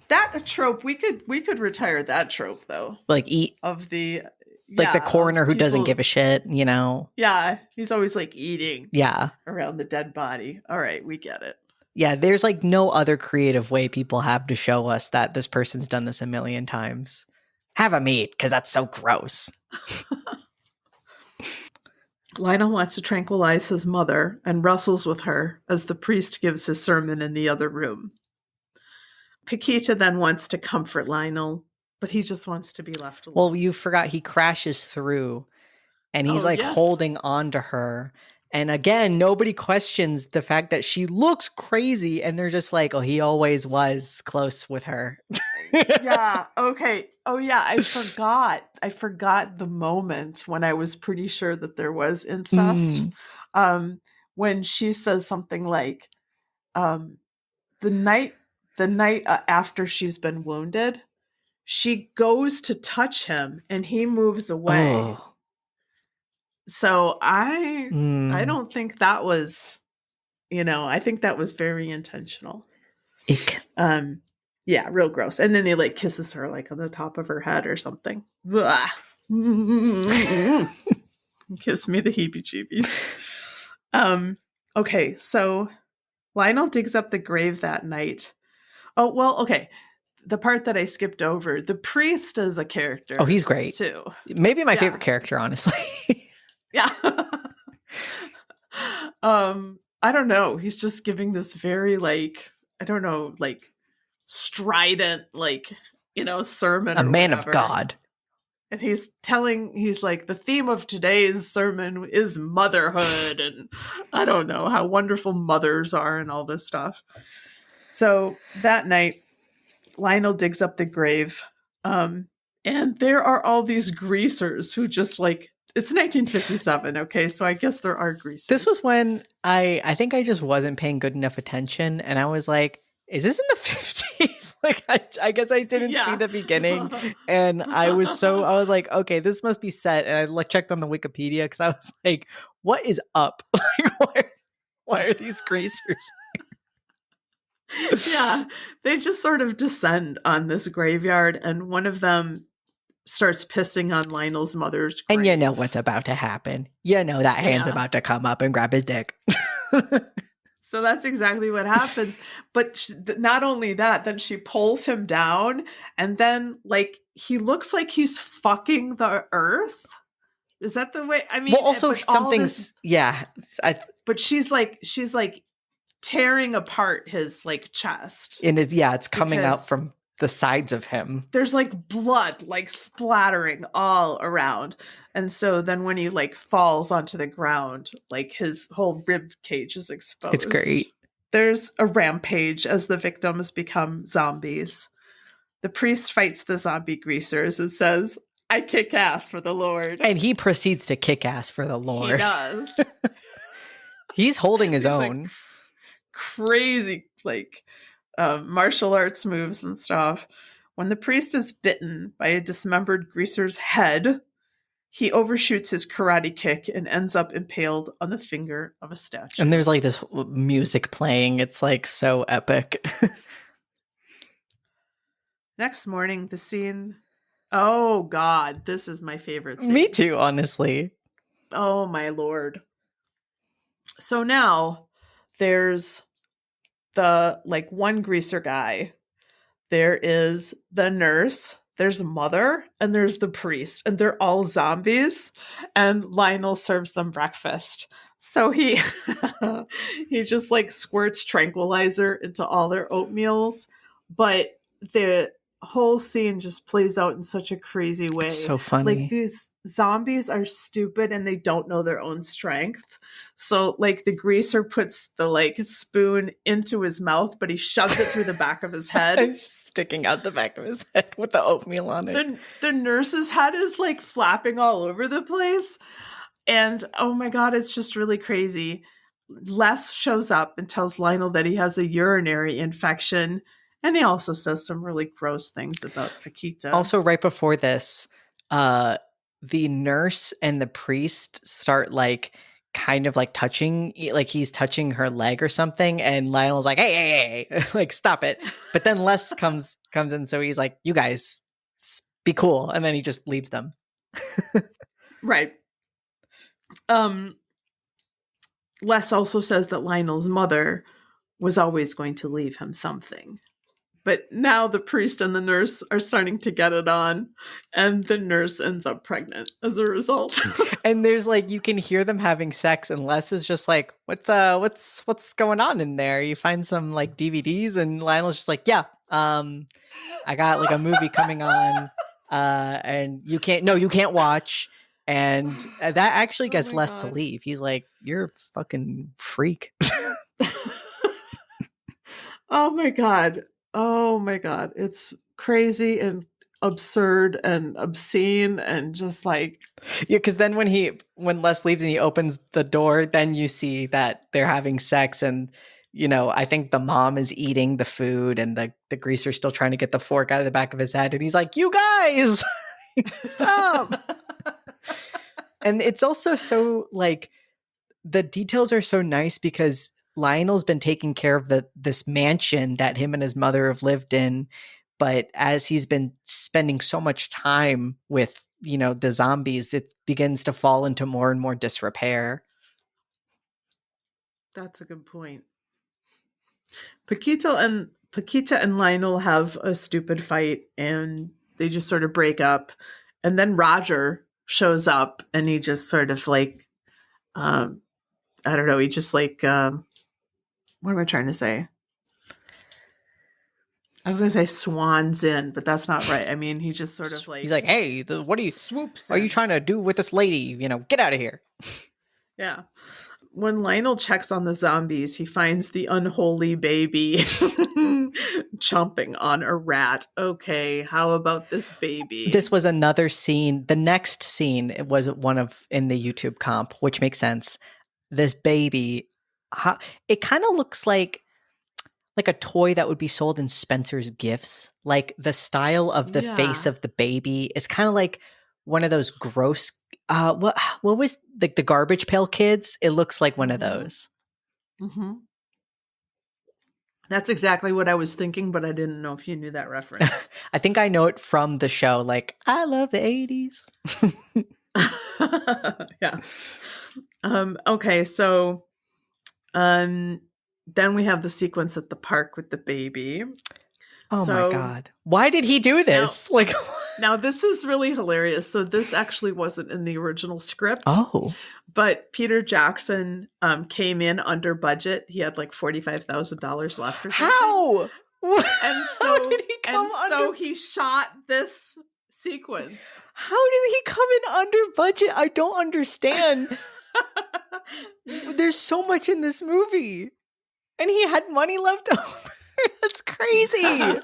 That trope, we could retire that trope though. Like eat of the like the coroner who doesn't give a shit, you know? Yeah, he's always like eating. Yeah. Around the dead body. All right, we get it. Yeah, there's like no other creative way people have to show us that this person's done this a million times. Have a meat, because that's so gross. Lionel wants to tranquilize his mother and wrestles with her as the priest gives his sermon in the other room. Paquita then wants to comfort Lionel, but he just wants to be left alone. Well, you forgot he crashes through and he's holding on to her. And again, nobody questions the fact that she looks crazy and they're just like, oh, he always was close with her. Yeah. Okay. Oh yeah. I forgot the moment when I was pretty sure that there was incest. When she says something like, the night after she's been wounded, she goes to touch him and he moves away. Oh. So I don't think that was, I think that was very intentional. Ick. Yeah, real gross. And then he like kisses her like on the top of her head or something. Gives me the heebie-jeebies. Okay, so Lionel digs up the grave that night. Oh, well, okay. The part that I skipped over, the priest is a character. Oh, he's great too. Maybe my favorite character, honestly. Yeah. I don't know. He's just giving this very strident, sermon. A man of God. And he's like, the theme of today's sermon is motherhood. And I don't know how wonderful mothers are and all this stuff. So that night, Lionel digs up the grave. And there are all these greasers who just it's 1957, okay? So I guess there are greasers. This was when I think I just wasn't paying good enough attention. And I was like, is this in the 50s? I guess I didn't see the beginning. And I was like, okay, this must be set. And I checked on the Wikipedia because I was like, what is up? Why are these greasers? Yeah, they just sort of descend on this graveyard, and one of them starts pissing on Lionel's mother's grave. And you know what's about to happen. You know that hand's about to come up and grab his dick. So that's exactly what happens. But not only that, then she pulls him down, and then like he looks like he's fucking the earth. Is that the way? I mean, well, also something's but she's like tearing apart his like chest, and it's coming out from the sides of him. There's like blood like splattering all around. And so then when he like falls onto the ground, like his whole rib cage is exposed. It's great. There's a rampage as the victims become zombies. The priest fights the zombie greasers and says, "I kick ass for the Lord." And he proceeds to kick ass for the Lord. He does. He's holding his own. Like, crazy like martial arts moves and stuff. When the priest is bitten by a dismembered greaser's head, he overshoots his karate kick and ends up impaled on the finger of a statue. And there's like this music playing. It's like so epic. Next morning, the scene. Oh God, this is my favorite scene. Me too, honestly. Oh my Lord. So now there's the like one greaser guy. There is the nurse. There's a mother, and there's the priest, and they're all zombies, and Lionel serves them breakfast. So he just like squirts tranquilizer into all their oatmeals, but the whole scene just plays out in such a crazy way. It's so funny. Like these zombies are stupid and they don't know their own strength. So like the greaser puts the like spoon into his mouth, but he shoves it through the back of his head. It's sticking out the back of his head with the oatmeal on it. The nurse's head is like flapping all over the place. And oh my God, it's just really crazy. Les shows up and tells Lionel that he has a urinary infection. And he also says some really gross things about Paquita. Also, right before this, the nurse and the priest start like kind of like touching, like he's touching her leg or something, and Lionel's like, hey, like stop it. But then Les comes in, so he's like, you guys be cool, and then he just leaves them. Right. Les also says that Lionel's mother was always going to leave him something. But now the priest and the nurse are starting to get it on, and the nurse ends up pregnant as a result. And there's like, you can hear them having sex, and Les is just like, what's going on in there? You find some like DVDs, and Lionel's just like, yeah, I got like a movie coming on, and you can't watch. And that actually gets Les to leave. He's like, you're a fucking freak. Oh my God. Oh my God. It's crazy and absurd and obscene and just like. Yeah, because then when Les leaves and he opens the door, then you see that they're having sex, and you know, I think the mom is eating the food and the greaser's still trying to get the fork out of the back of his head, and he's like, you guys stop. And it's also so like the details are so nice because Lionel's been taking care of this mansion that him and his mother have lived in, but as he's been spending so much time with, you know, the zombies, it begins to fall into more and more disrepair. That's a good point. Paquita and Lionel have a stupid fight, and they just sort of break up, and then Roger shows up, and he just sort of like, I don't know, he just like, what am I trying to say? I was going to say swans in, but that's not right. I mean, he just sort of like... He's like, hey, what are you... swoops are you trying to do with this lady? You know, get out of here. Yeah. When Lionel checks on the zombies, he finds the unholy baby chomping on a rat. Okay, how about this baby? This was another scene. The next scene was one of in the YouTube comp, which makes sense. This baby, it kind of looks like a toy that would be sold in Spencer's Gifts. Like the style of the face of the baby is kind of like one of those gross. What was like the Garbage Pail Kids? It looks like one of those. Mm-hmm. That's exactly what I was thinking, but I didn't know if you knew that reference. I think I know it from the show. Like, I love the 80s. Yeah. Okay, so then we have the sequence at the park with the baby. Oh my God. Why did he do this? Now this is really hilarious. So this actually wasn't in the original script. Oh. But Peter Jackson came in under budget. He had like $45,000 left or something. How? And so, How did he come so he shot this sequence. How did he come in under budget? I don't understand. There's so much in this movie. And he had money left over. That's crazy.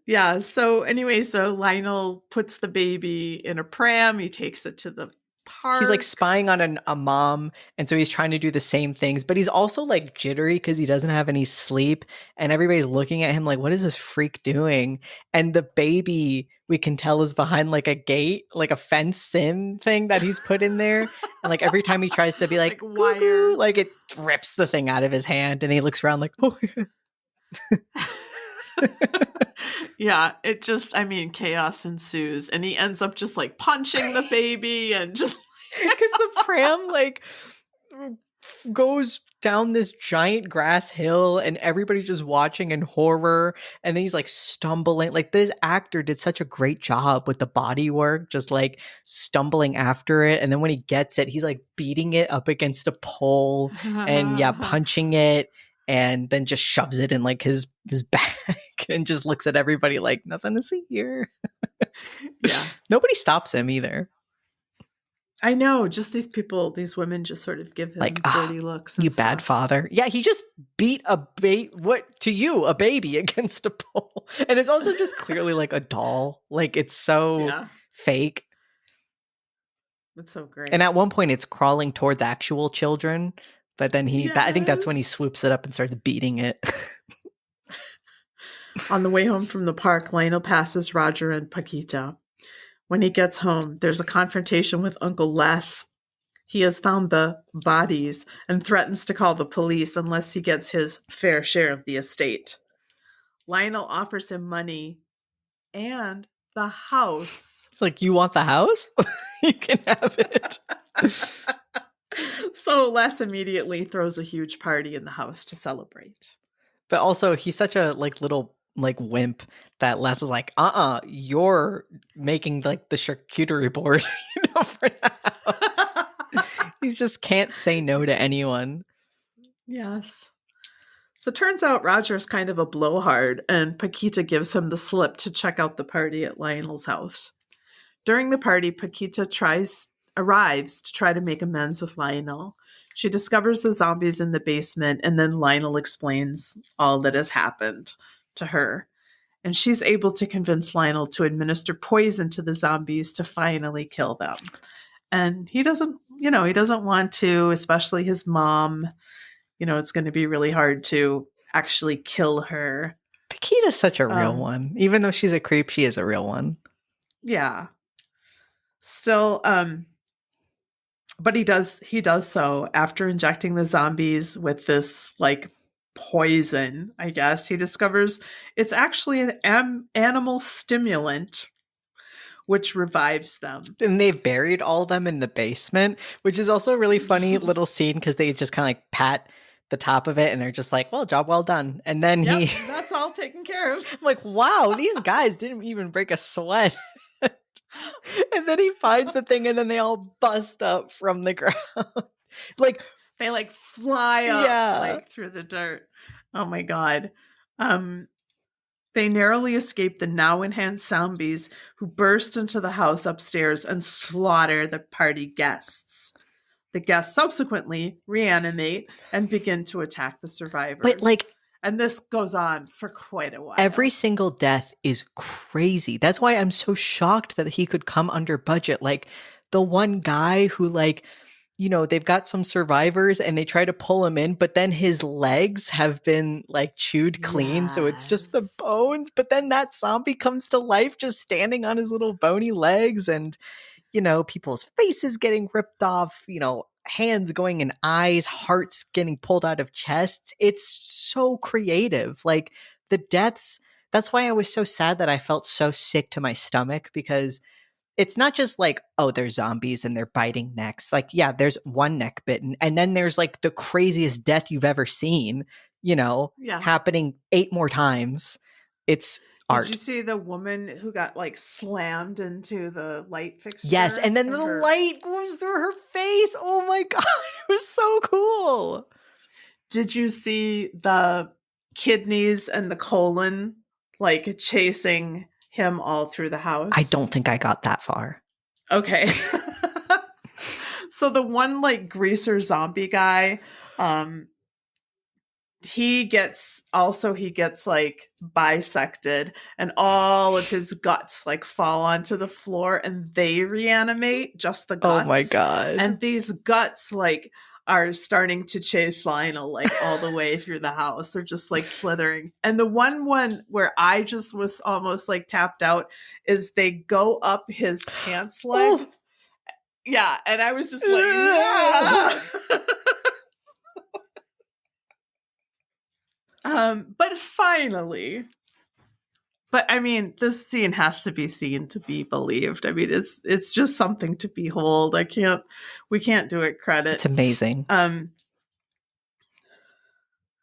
Yeah. So anyway, so Lionel puts the baby in a pram. He takes it to the park. He's like spying on a mom. And so he's trying to do the same things. But he's also like jittery because he doesn't have any sleep. And everybody's looking at him like, what is this freak doing? And the baby, we can tell, is behind like a gate, like a fence-in thing that he's put in there. And like every time he tries to be like wire, like it rips the thing out of his hand. And he looks around like, oh. Yeah, it just, I mean, chaos ensues, and he ends up just like punching the baby and just because the pram like goes down this giant grass hill and everybody's just watching in horror, and then he's like stumbling. Like this actor did such a great job with the body work, just like stumbling after it, and then when he gets it, he's like beating it up against a pole and punching it, and then just shoves it in like his bag and just looks at everybody like nothing to see here. Yeah. Nobody stops him either. I know, just these people, these women just sort of give him like dirty looks. You bad father. Yeah, he just beat a baby against a pole. And it's also just clearly like a doll. Like it's so fake. That's so great. And at one point it's crawling towards actual children. But then I think that's when he swoops it up and starts beating it. On the way home from the park, Lionel passes Roger and Paquita. When he gets home, there's a confrontation with Uncle Les. He has found the bodies and threatens to call the police unless he gets his fair share of the estate. Lionel offers him money and the house. It's like, you want the house? You can have it. So Les immediately throws a huge party in the house to celebrate. But also, he's such a like little like wimp that Les is like, you're making like the charcuterie board, for the house. He just can't say no to anyone. Yes. So it turns out Roger's kind of a blowhard, and Paquita gives him the slip to check out the party at Lionel's house. During the party, Paquita arrives to try to make amends with Lionel. She discovers the zombies in the basement, and then Lionel explains all that has happened to her. And she's able to convince Lionel to administer poison to the zombies to finally kill them. And he doesn't want to, especially his mom. It's going to be really hard to actually kill her. Paquita's such a real one. Even though she's a creep, she is a real one. Yeah. Still, but he does so after injecting the zombies with this like poison, I guess. He discovers it's actually an animal stimulant which revives them. And they've buried all of them in the basement, which is also a really funny little scene because they just kind of like pat the top of it and they're just like, well, job well done. And then that's all taken care of. I'm like, wow, these guys didn't even break a sweat. And then he finds the thing and then they all bust up from the ground. Like they like fly up like through the dirt. Oh my God. They narrowly escape the now enhanced zombies who burst into the house upstairs and slaughter the party guests. The guests subsequently reanimate and begin to attack the survivors. But and this goes on for quite a while. Every single death is crazy. That's why I'm so shocked that he could come under budget. Like the one guy who they've got some survivors and they try to pull him in, but then his legs have been like chewed clean. Yes. So it's just the bones. But then that zombie comes to life just standing on his little bony legs and, people's faces getting ripped off, hands going in eyes, hearts getting pulled out of chests. It's so creative. Like the deaths, that's why I was so sad that I felt so sick to my stomach, because it's not just like, oh, they're zombies and they're biting necks. Like, yeah, there's one neck bitten. And then there's like the craziest death you've ever seen, happening 8 more times. It's art. Did you see the woman who got like slammed into the light fixture? Yes, and then the light goes through her face. Oh my God, it was so cool. Did you see the kidneys and the colon like chasing him all through the house? I don't think I got that far. Okay. So the one like greaser zombie guy, he gets like bisected, and all of his guts like fall onto the floor, and they reanimate just the guts. Oh my God. And these guts like are starting to chase Lionel like all the way through the house. They're just like slithering. And the one where I just was almost like tapped out is they go up his pants leg. Oh. Yeah, and I was just like, yeah. But finally, I mean, this scene has to be seen to be believed. I mean, it's just something to behold. We can't do it credit. It's amazing.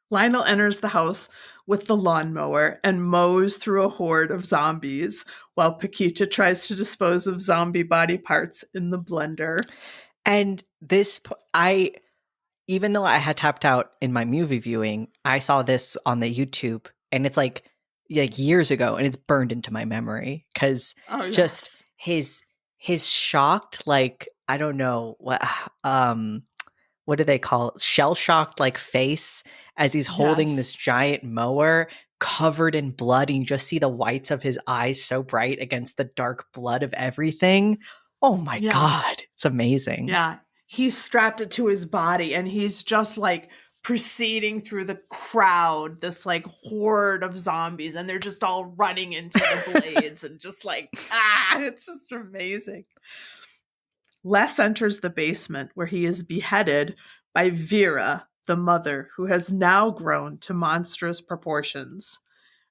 Lionel enters the house with the lawnmower and mows through a horde of zombies while Paquita tries to dispose of zombie body parts in the blender. And even though I had tapped out in my movie viewing, I saw this on the YouTube, and it's like years ago, and it's burned into my memory because just his shocked, like, I don't know what do they call it? Shell shocked like face as he's holding this giant mower covered in blood, and you just see the whites of his eyes so bright against the dark blood of everything. Oh my God, it's amazing. Yeah. He's strapped it to his body, and he's just like proceeding through the crowd, this like horde of zombies, and they're just all running into the blades and just like, it's just amazing. Les enters the basement where he is beheaded by Vera, the mother, who has now grown to monstrous proportions.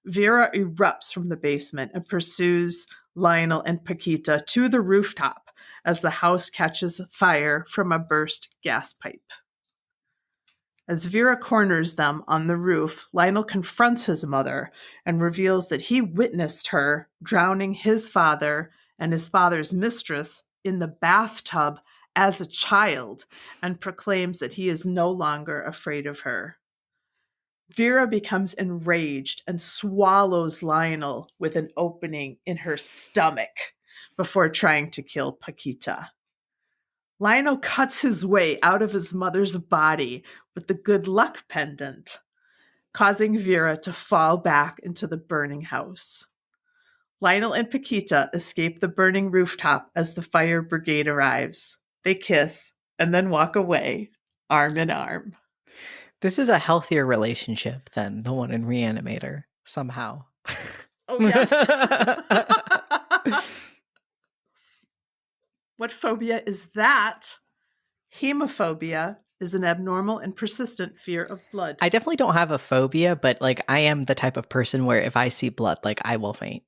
Vera erupts from the basement and pursues Lionel and Paquita to the rooftop as the house catches fire from a burst gas pipe. As Vera corners them on the roof, Lionel confronts his mother and reveals that he witnessed her drowning his father and his father's mistress in the bathtub as a child, and proclaims that he is no longer afraid of her. Vera becomes enraged and swallows Lionel with an opening in her stomach before trying to kill Paquita. Lionel cuts his way out of his mother's body with the good luck pendant, causing Vera to fall back into the burning house. Lionel and Paquita escape the burning rooftop as the fire brigade arrives. They kiss and then walk away, arm in arm. This is a healthier relationship than the one in Reanimator, somehow. Oh, yes. What phobia is that? Hemophobia is an abnormal and persistent fear of blood. I definitely don't have a phobia, but like I am the type of person where if I see blood, like I will faint.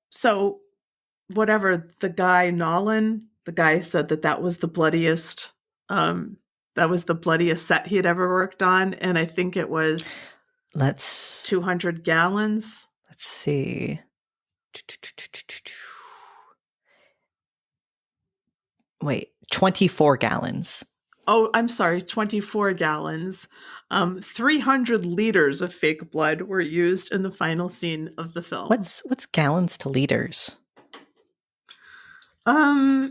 So whatever the guy Nolan, the guy said that was the bloodiest set he had ever worked on, and I think it was 200 gallons. Let's see. Wait, 24 gallons. Oh, I'm sorry, 24 gallons. 300 liters of fake blood were used in the final scene of the film. What's gallons to liters? I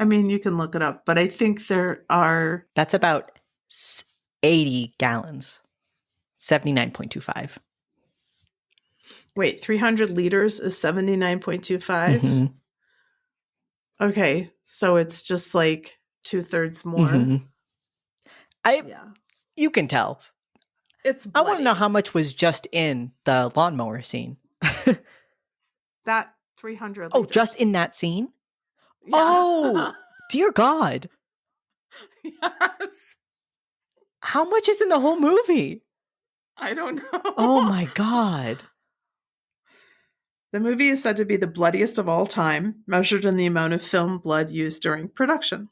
mean, you can look it up, but I think there are... That's about 80 gallons. 79.25. Wait, 300 liters is 79.25? Mm-hmm. Okay, so it's just like 2/3 more. Mm-hmm. You can tell. It's bloody. I want to know how much was just in the lawnmower scene. That $300. Oh, just in that scene? Yeah. Oh, dear God. Yes. How much is in the whole movie? I don't know. Oh my God. The movie is said to be the bloodiest of all time, measured in the amount of film blood used during production.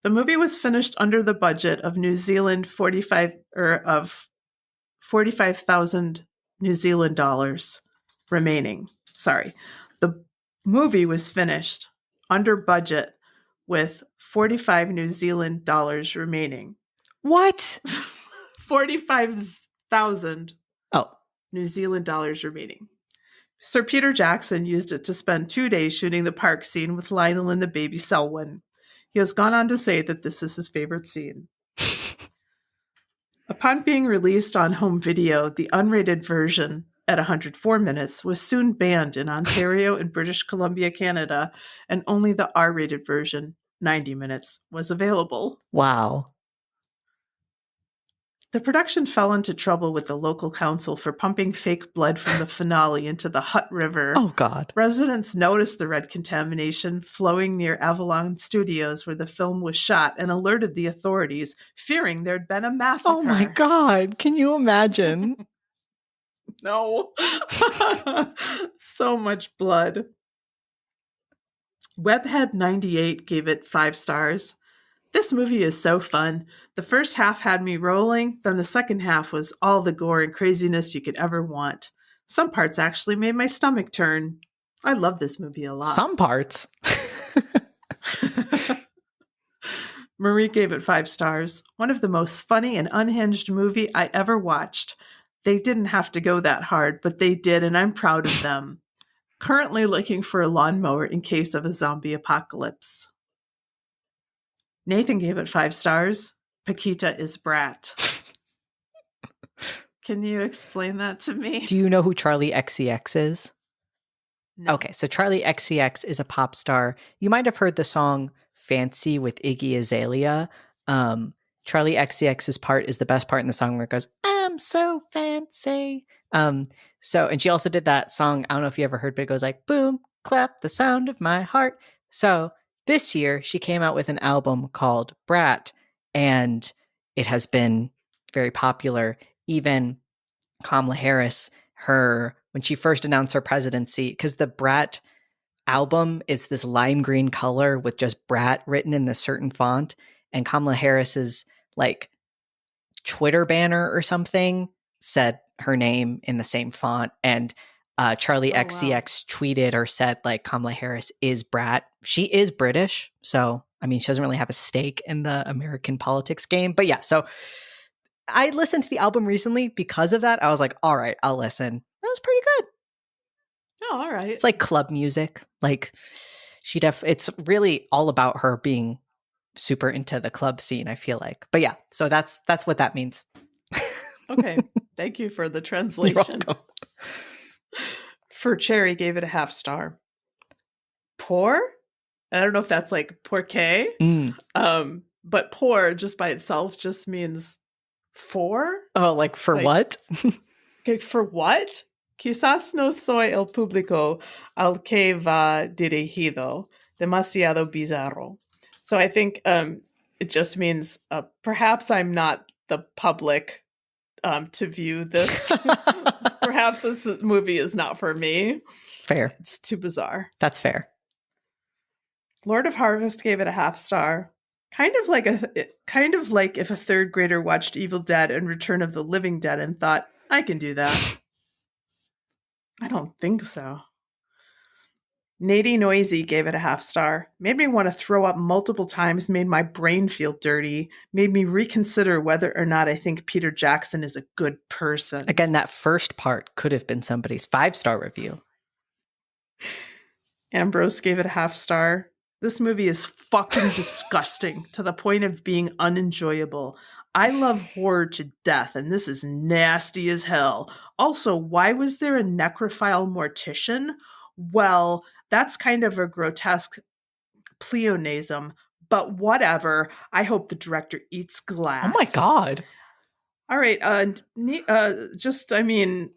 The movie was finished under the budget of of 45,000 New Zealand dollars remaining. Sorry. The movie was finished under budget with 45 New Zealand dollars remaining. What? 45,000 Oh. New Zealand dollars remaining. Sir Peter Jackson used it to spend 2 days shooting the park scene with Lionel and the baby Selwyn. He has gone on to say that this is his favorite scene. Upon being released on home video, the unrated version at 104 minutes was soon banned in Ontario and British Columbia, Canada, and only the R-rated version, 90 minutes, was available. Wow. The production fell into trouble with the local council for pumping fake blood from the finale into the Hutt River. Oh, God. Residents noticed the red contamination flowing near Avalon Studios where the film was shot and alerted the authorities, fearing there'd been a massacre. Oh, my God. Can you imagine? No. So much blood. Webhead98 gave it 5 stars. This movie is so fun. The first half had me rolling, then the second half was all the gore and craziness you could ever want. Some parts actually made my stomach turn. I love this movie a lot. Some parts. Marie gave it 5 stars. One of the most funny and unhinged movie I ever watched. They didn't have to go that hard, but they did, and I'm proud of them. Currently looking for a lawnmower in case of a zombie apocalypse. Nathan gave it 5 stars. Paquita is brat. Can you explain that to me? Do you know who Charlie XCX is? No. Okay, so Charlie XCX is a pop star. You might have heard the song Fancy with Iggy Azalea. Charlie XCX's part is the best part in the song where it goes, I'm so fancy. And she also did that song, I don't know if you ever heard, but it goes like, boom, clap, the sound of my heart. So this year, she came out with an album called Brat, and it has been very popular. Even Kamala Harris, when she first announced her presidency, because the Brat album is this lime green color with just Brat written in this certain font, and Kamala Harris's like Twitter banner or something said her name in the same font, and Charlie XCX tweeted or said like Kamala Harris is Brat. She is British, so I mean she doesn't really have a stake in the American politics game. But yeah, so I listened to the album recently because of that. I was like, all right, I'll listen. That was pretty good. Oh, all right. It's like club music. Like it's really all about her being super into the club scene, I feel like. But yeah, so that's what that means. Okay. Thank you for the translation. You're welcome. For Cherry gave it a 0.5 star. Poor? I don't know if that's like porque. But poor just by itself just means for. Oh, like for what? Okay, for what? Quizás no soy el público al que va dirigido. Demasiado bizarro. So I think it just means perhaps I'm not the public to view this. Perhaps this movie is not for me. Fair. It's too bizarre. That's fair. Lord of Harvest gave it a 0.5 star. Kind of like if a third grader watched Evil Dead and Return of the Living Dead and thought, I can do that. I don't think so. Nady Noisy gave it a 0.5 star. Made me want to throw up multiple times, made my brain feel dirty, made me reconsider whether or not I think Peter Jackson is a good person. Again, that first part could have been somebody's 5-star review. Ambrose gave it a 0.5 star. This movie is fucking disgusting to the point of being unenjoyable. I love horror to death, and this is nasty as hell. Also, why was there a necrophile mortician? Well, that's kind of a grotesque pleonasm, but whatever. I hope the director eats glass. Oh my God. All right.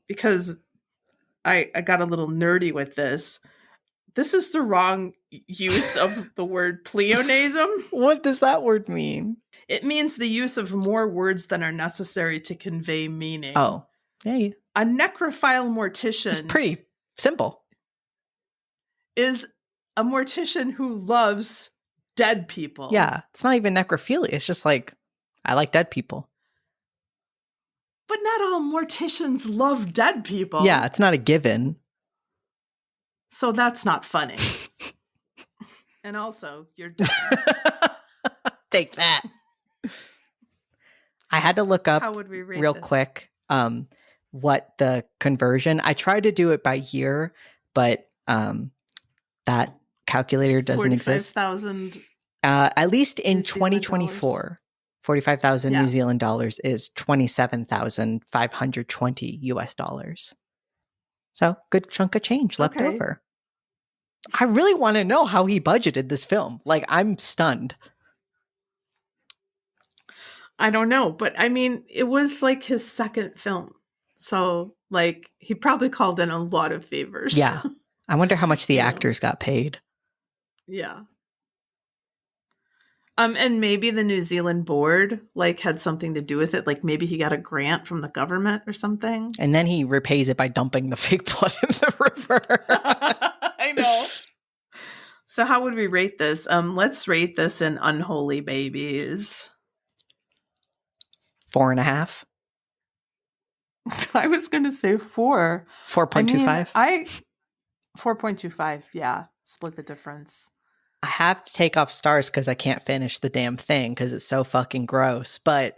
Because I got a little nerdy with this. This is the wrong use of the word pleonasm. What does that word mean? It means the use of more words than are necessary to convey meaning. Oh, yeah. A necrophile mortician. It's pretty simple. Is a mortician who loves dead people. Yeah, it's not even necrophilia. It's just like, I like dead people. But not all morticians love dead people. Yeah, it's not a given. So that's not funny. And also, you're done. Take that. I had to look up How would we rate real this? quick what the conversion. I tried to do it by year, but that calculator doesn't exist. 45,000. At least in New Zealand 2024, 45,000 Yeah. New Zealand dollars is 27,520 US dollars. So good chunk of change left Okay. over. I really want to know how he budgeted this film. Like, I'm stunned. I don't know, but I mean, it was like his second film. So, like, he probably called in a lot of favors. Yeah. I wonder how much the You know. actors got paid. Yeah. And maybe the New Zealand board like had something to do with it. Like maybe he got a grant from the government or something. And then he repays it by dumping the fake blood in the river. I know. So how would we rate this? Let's rate this in unholy babies. 4.5. I was going to say 4. 4.25. 4.25. Yeah. Split the difference. I have to take off stars because I can't finish the damn thing because it's so fucking gross. But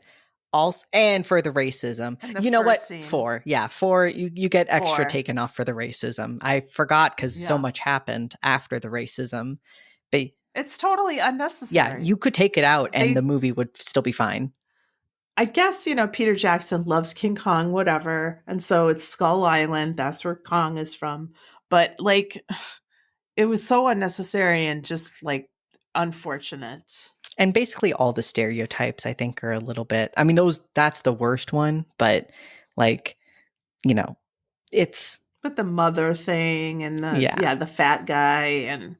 also, and for the racism, And the you know what? first scene. 4. Yeah, 4. You get extra 4. taken off for the racism. I forgot because so Yeah. much happened after the racism. But It's totally unnecessary. yeah, you could take it out and They- the movie would still be fine. I guess, Peter Jackson loves King Kong, whatever. And so it's Skull Island. That's where Kong is from. But like, it was so unnecessary and just like unfortunate. And basically all the stereotypes I think are a little bit, I mean, that's the worst one, but like, it's. But the mother thing and the fat guy and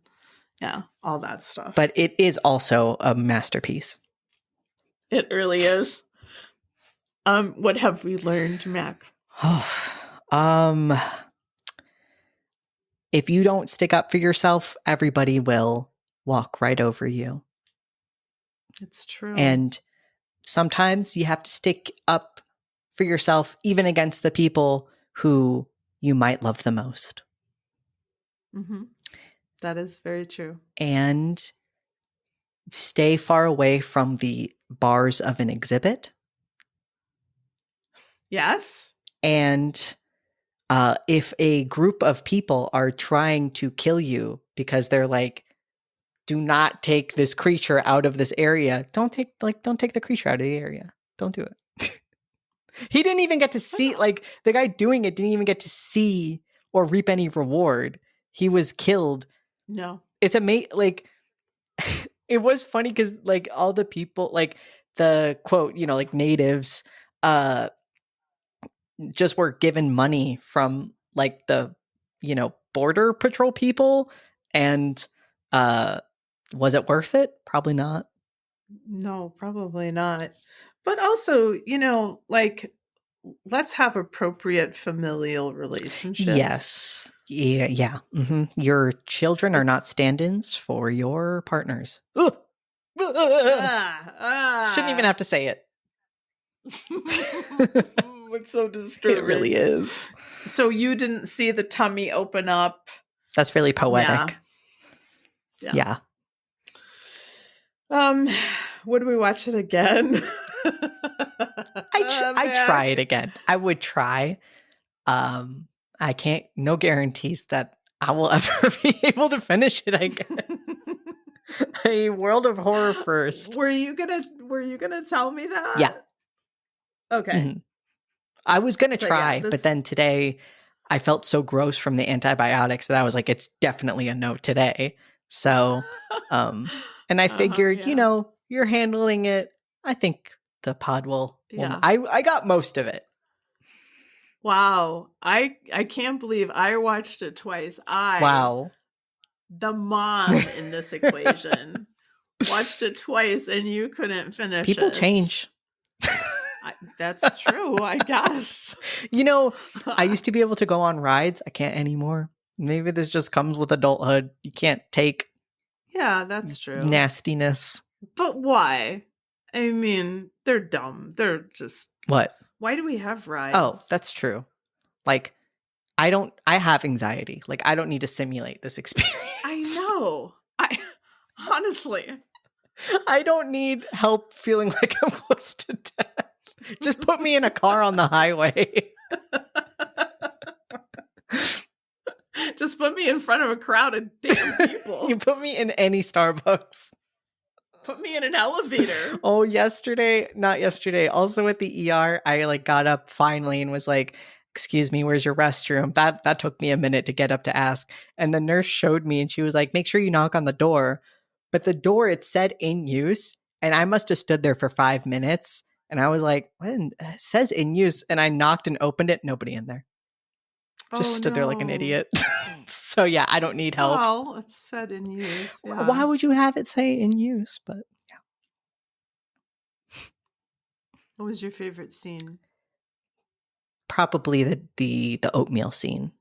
all that stuff. But it is also a masterpiece. It really is. What have we learned, Mac? If you don't stick up for yourself, everybody will walk right over you. It's true. And sometimes you have to stick up for yourself, even against the people who you might love the most. Mm-hmm. That is very true. And stay far away from the bars of an exhibit. Yes. And if a group of people are trying to kill you because they're like, do not take this creature out of this area. Don't take the creature out of the area. Don't do it. He didn't even get to see, like, the guy doing it didn't even get to see or reap any reward. He was killed. No. It's amazing. Like, it was funny because, like, all the people, like, the quote, like, natives, just were given money from like the, border patrol people. And was it worth it? Probably not. No, probably not. But also, like, let's have appropriate familial relationships. Yes. Yeah. Mm-hmm. Your children are not stand-ins for your partners. Shouldn't even have to say it. It's so disturbing. It really is. So you didn't see the tummy open up. That's really poetic. Yeah. Would we watch it again? I'd try it again. I would try. I can't, no guarantees that I will ever be able to finish it, I guess. A World of Horror first. Were you gonna tell me that? Yeah. Okay. Mm-hmm. I was gonna try, this... but then today I felt so gross from the antibiotics that I was like, it's definitely a no today. So, and I figured, you're handling it. I think the pod will. Yeah. I got most of it. Wow. I can't believe I watched it twice. Wow. The mom in this equation, watched it twice and you couldn't finish People it. change. That's true, I guess. I used to be able to go on rides. I can't anymore. Maybe this just comes with adulthood. You can't take that's true. nastiness. But why? I mean, they're dumb. They're just... What? Why do we have rides? Oh, that's true. Like, I have anxiety. Like, I don't need to simulate this experience. I know. Honestly. I don't need help feeling like I'm close to death. Just put me in a car on the highway. Just put me in front of a crowd of damn people. You put me in any Starbucks. Put me in an elevator. Oh, not yesterday. Also at the ER, I got up finally and was like, "Excuse me, where's your restroom?" That took me a minute to get up to ask. And the nurse showed me and she was like, "Make sure you knock on the door." But the door, it said in use. And I must have stood there for 5 minutes. And I was like, it says in use. And I knocked and opened it. Nobody in there. Just stood there like an idiot. So yeah, I don't need help. Well, it said in use. Yeah. Why would you have it say in use? But yeah. What was your favorite scene? Probably the oatmeal scene.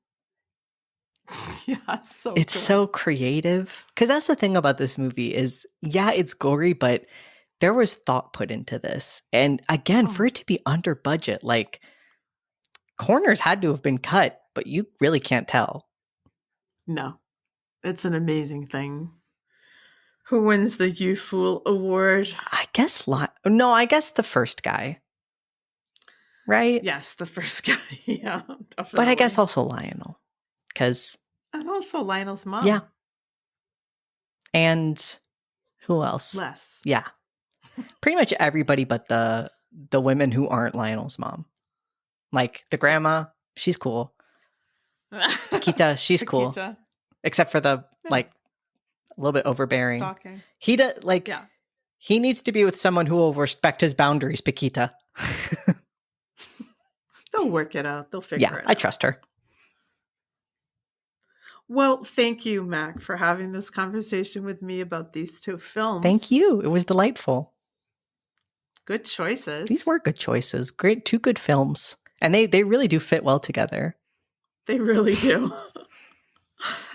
Yeah, it's good. So creative. Because that's the thing about this movie is, yeah, it's gory, but there was thought put into this. And again, for it to be under budget, corners had to have been cut, but you really can't tell. No, it's an amazing thing. Who wins the You Fool award? I guess the first guy. Right? Yes, the first guy. Yeah, definitely. But I guess also Lionel. And also Lionel's mom. Yeah. And who else? Les. Yeah. Pretty much everybody but the women who aren't Lionel's mom. Like the grandma, she's cool. Paquita, she's cool. Except for the a little bit overbearing. Stalking. He he needs to be with someone who will respect his boundaries, Paquita. They'll work it out. They'll figure it out. Yeah, I trust her. Well, thank you, Mac, for having this conversation with me about these two films. Thank you. It was delightful. Good choices. These were good choices. Great, two good films. And they really do fit well together. They really do.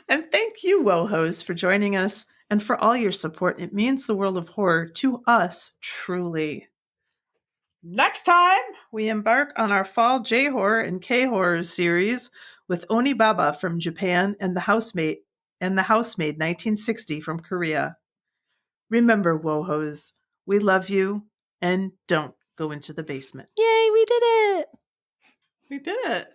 And thank you, WoHos, for joining us and for all your support. It means the world of horror to us, truly. Next time, we embark on our fall J-horror and K-horror series with Onibaba from Japan and The Housemaid 1960 from Korea. Remember, WoHos, we love you and don't go into the basement. Yay, we did it! We did it.